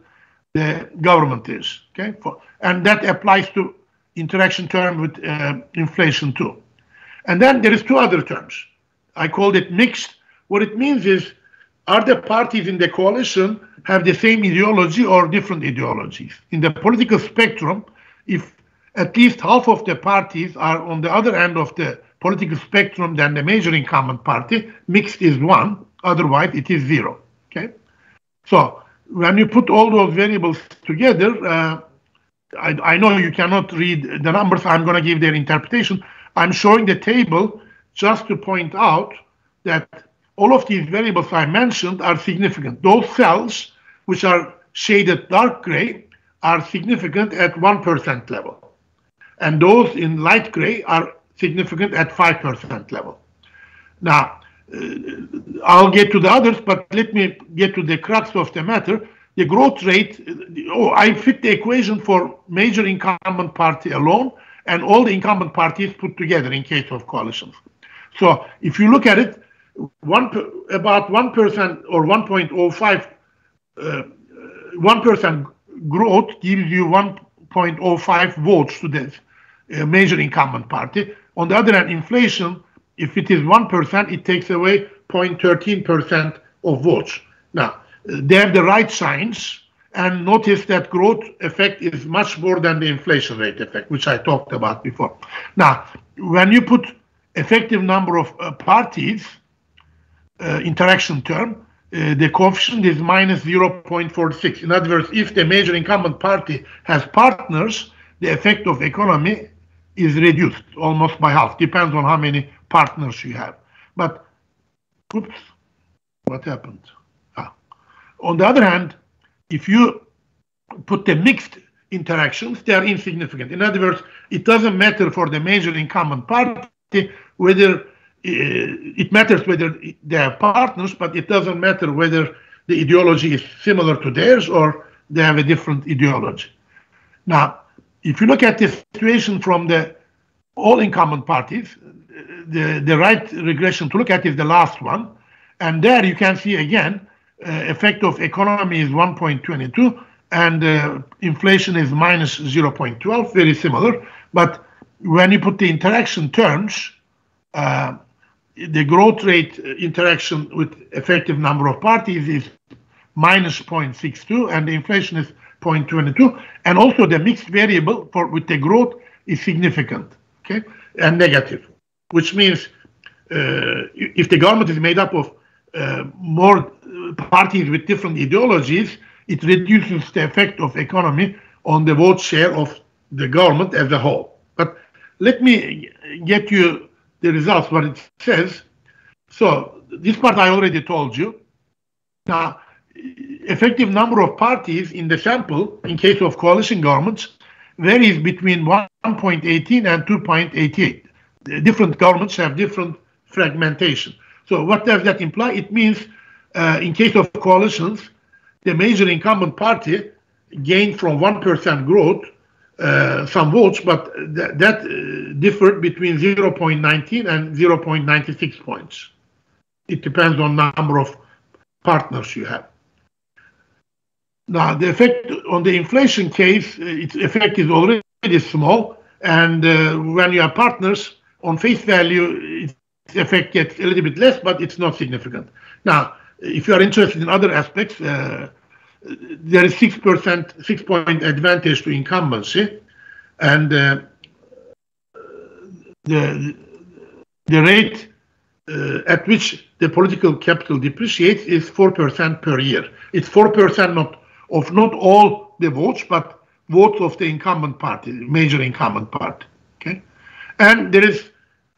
the government is. Okay, and that applies to interaction term with inflation too. And then there is 2 other terms. I called it mixed. What it means is, are the parties in the coalition have the same ideology or different ideologies? In the political spectrum, if at least half of the parties are on the other end of the political spectrum than the major incumbent party, mixed is 1, otherwise it is 0. Okay, so when you put all those variables together, I know you cannot read the numbers. I'm going to give their interpretation. I'm showing the table just to point out that all of these variables I mentioned are significant. Those cells, which are shaded dark gray, are significant at 1% level. And those in light gray are significant at 5% level. Now, I'll get to the others, but let me get to the crux of the matter. The growth rate, I fit the equation for major incumbent party alone and all the incumbent parties put together in case of coalitions. So if you look at it, about 1% or 1.05, 1% growth gives you 1.05 votes to the major incumbent party. On the other hand, inflation, if it is 1%, it takes away 0.13% of votes. Now, they have the right signs, and notice that growth effect is much more than the inflation rate effect, which I talked about before. Now, when you put effective number of parties, interaction term, the coefficient is minus 0.46. In other words, if the major incumbent party has partners, the effect of economy is reduced almost by half. Depends on how many partners you have. But, oops, what happened? On the other hand, if you put the mixed interactions, they are insignificant. In other words, it doesn't matter for the major incumbent party whether it matters whether they have partners, but it doesn't matter whether the ideology is similar to theirs or they have a different ideology. Now, if you look at the situation from the all incumbent parties, the right regression to look at is the last one. And there you can see again, effect of economy is 1.22 and inflation is minus 0.12, very similar. But when you put the interaction terms, the growth rate interaction with effective number of parties is minus 0.62 and the inflation is 0.22. And also the mixed variable with the growth is significant, okay, and negative, which means if the government is made up of more parties with different ideologies, it reduces the effect of economy on the vote share of the government as a whole. But let me get you the results, what it says. So this part I already told you. Now, effective number of parties in the sample, in case of coalition governments, varies between 1.18 and 2.88. Different governments have different fragmentation. So what does that imply? It means in case of coalitions, the major incumbent party gained from 1% growth some votes, but that differed between 0.19 and 0.96 points. It depends on number of partners you have. Now, the effect on the inflation case, its effect is already small, and when you have partners, on face value, its effect gets a little bit less, but it's not significant. Now, if you are interested in other aspects, there is 6% advantage to incumbency, and the rate at which the political capital depreciates is 4% per year. It's 4% not all the votes, but votes of the incumbent party, major incumbent party. Okay, and there is,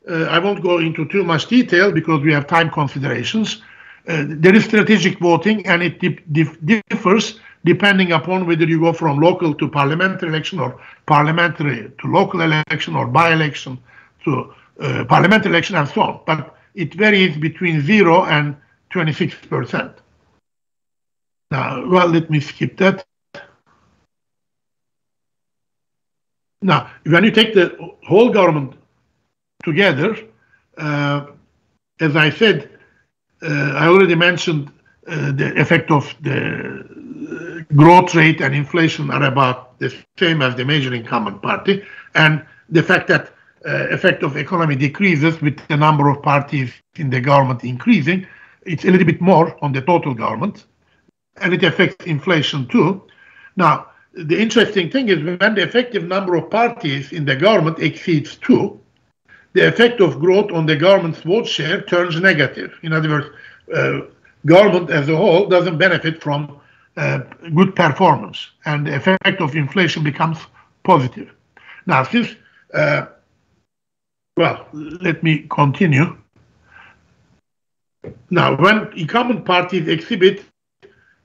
I won't go into too much detail because we have time considerations. There is strategic voting, and it differs depending upon whether you go from local to parliamentary election, or parliamentary to local election, or by-election to parliamentary election, and so on. But it varies between 0 and 26%. Now, well, let me skip that. Now, when you take the whole government together, as I said, I already mentioned the effect of the growth rate and inflation are about the same as the major incumbent party, and the fact that effect of economy decreases with the number of parties in the government increasing, it's a little bit more on the total government, and it affects inflation too. Now, the interesting thing is when the effective number of parties in the government exceeds 2, the effect of growth on the government's vote share turns negative. In other words, government as a whole doesn't benefit from good performance, and the effect of inflation becomes positive. Now, since, well, let me continue. Now, when incumbent parties exhibit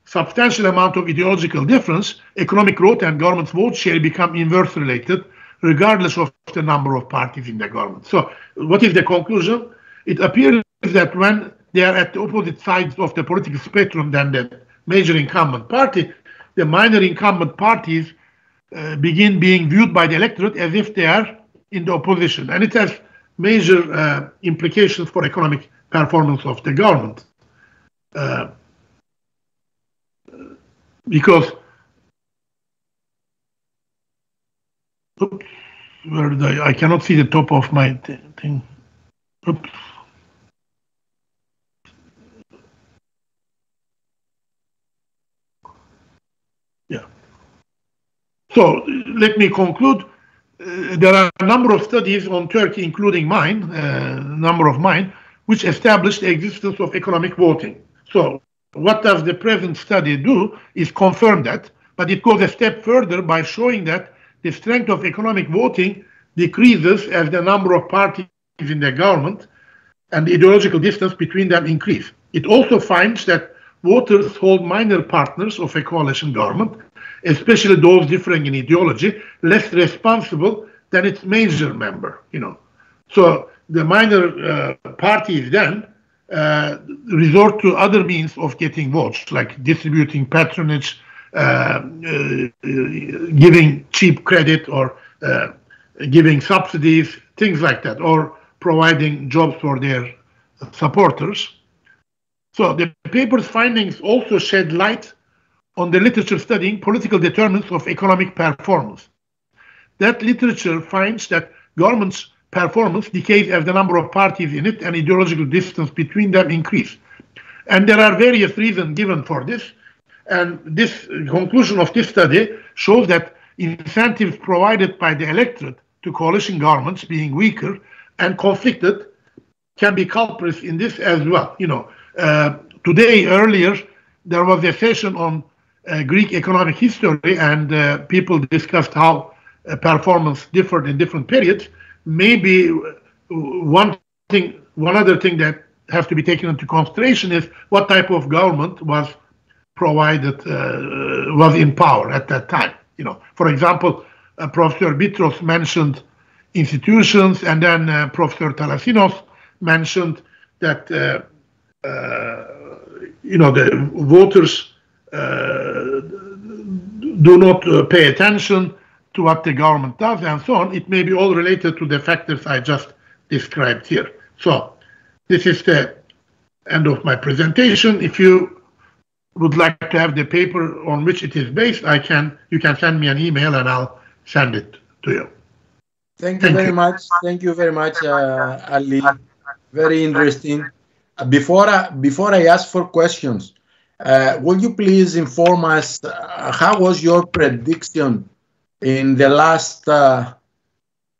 substantial amount of ideological difference, economic growth and government's vote share become inverse related, regardless of the number of parties in the government. So what is the conclusion? It appears that when they are at the opposite sides of the political spectrum than the major incumbent party, the minor incumbent parties begin being viewed by the electorate as if they are in the opposition. And it has major implications for economic performance of the government. Because oops, where did I cannot see the top of my thing. Oops. Yeah. So let me conclude. There are a number of studies on Turkey, including mine, which establish the existence of economic voting. So what does the present study do is confirm that, but it goes a step further by showing that the strength of economic voting decreases as the number of parties in the government and the ideological distance between them increase. It also finds that voters hold minor partners of a coalition government, especially those differing in ideology, less responsible than its major member. So the minor parties then resort to other means of getting votes, like distributing patronage, giving cheap credit, or giving subsidies, things like that, or providing jobs for their supporters. So the paper's findings also shed light on the literature studying political determinants of economic performance. That literature finds that government's performance decays as the number of parties in it and ideological distance between them increase. And there are various reasons given for this. And this conclusion of this study shows that incentives provided by the electorate to coalition governments being weaker and conflicted can be culprits in this as well. Today, earlier, there was a session on Greek economic history, and people discussed how performance differed in different periods. Maybe one other thing that has to be taken into consideration is what type of government was provided, was in power at that time. You know, for example, Professor Bitros mentioned institutions, and then Professor Thalasinos mentioned that you know, the voters do not pay attention to what the government does, and so on. It may be all related to the factors I just described here. So this is the end of my presentation. If you would like to have the paper on which it is based, you can send me an email and I'll send it to you. Thank you very much. Thank you very much, Ali. Very interesting. Before I ask for questions, would you please inform us how was your prediction in the last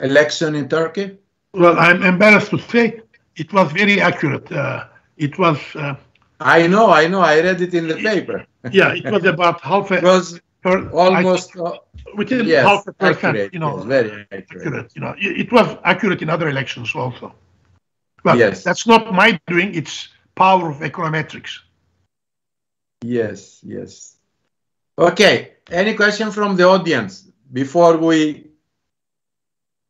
election in Turkey? Well, I'm embarrassed to say it was very accurate. It was. I know. I read it in the paper. Yeah, it was about half a. It was almost within yes, half a percent. Accurate, you know, yes, very accurate. You know, it was accurate in other elections also. But yes, that's not my doing. It's power of econometrics. Yes, yes. Okay. Any question from the audience before we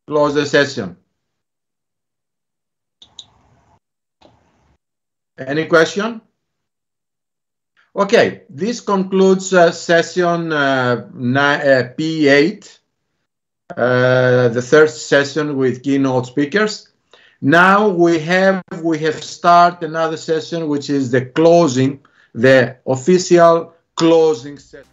close the session? Any question? Okay, this concludes session P8, the third session with keynote speakers. Now we have started another session, which is the closing, the official closing session.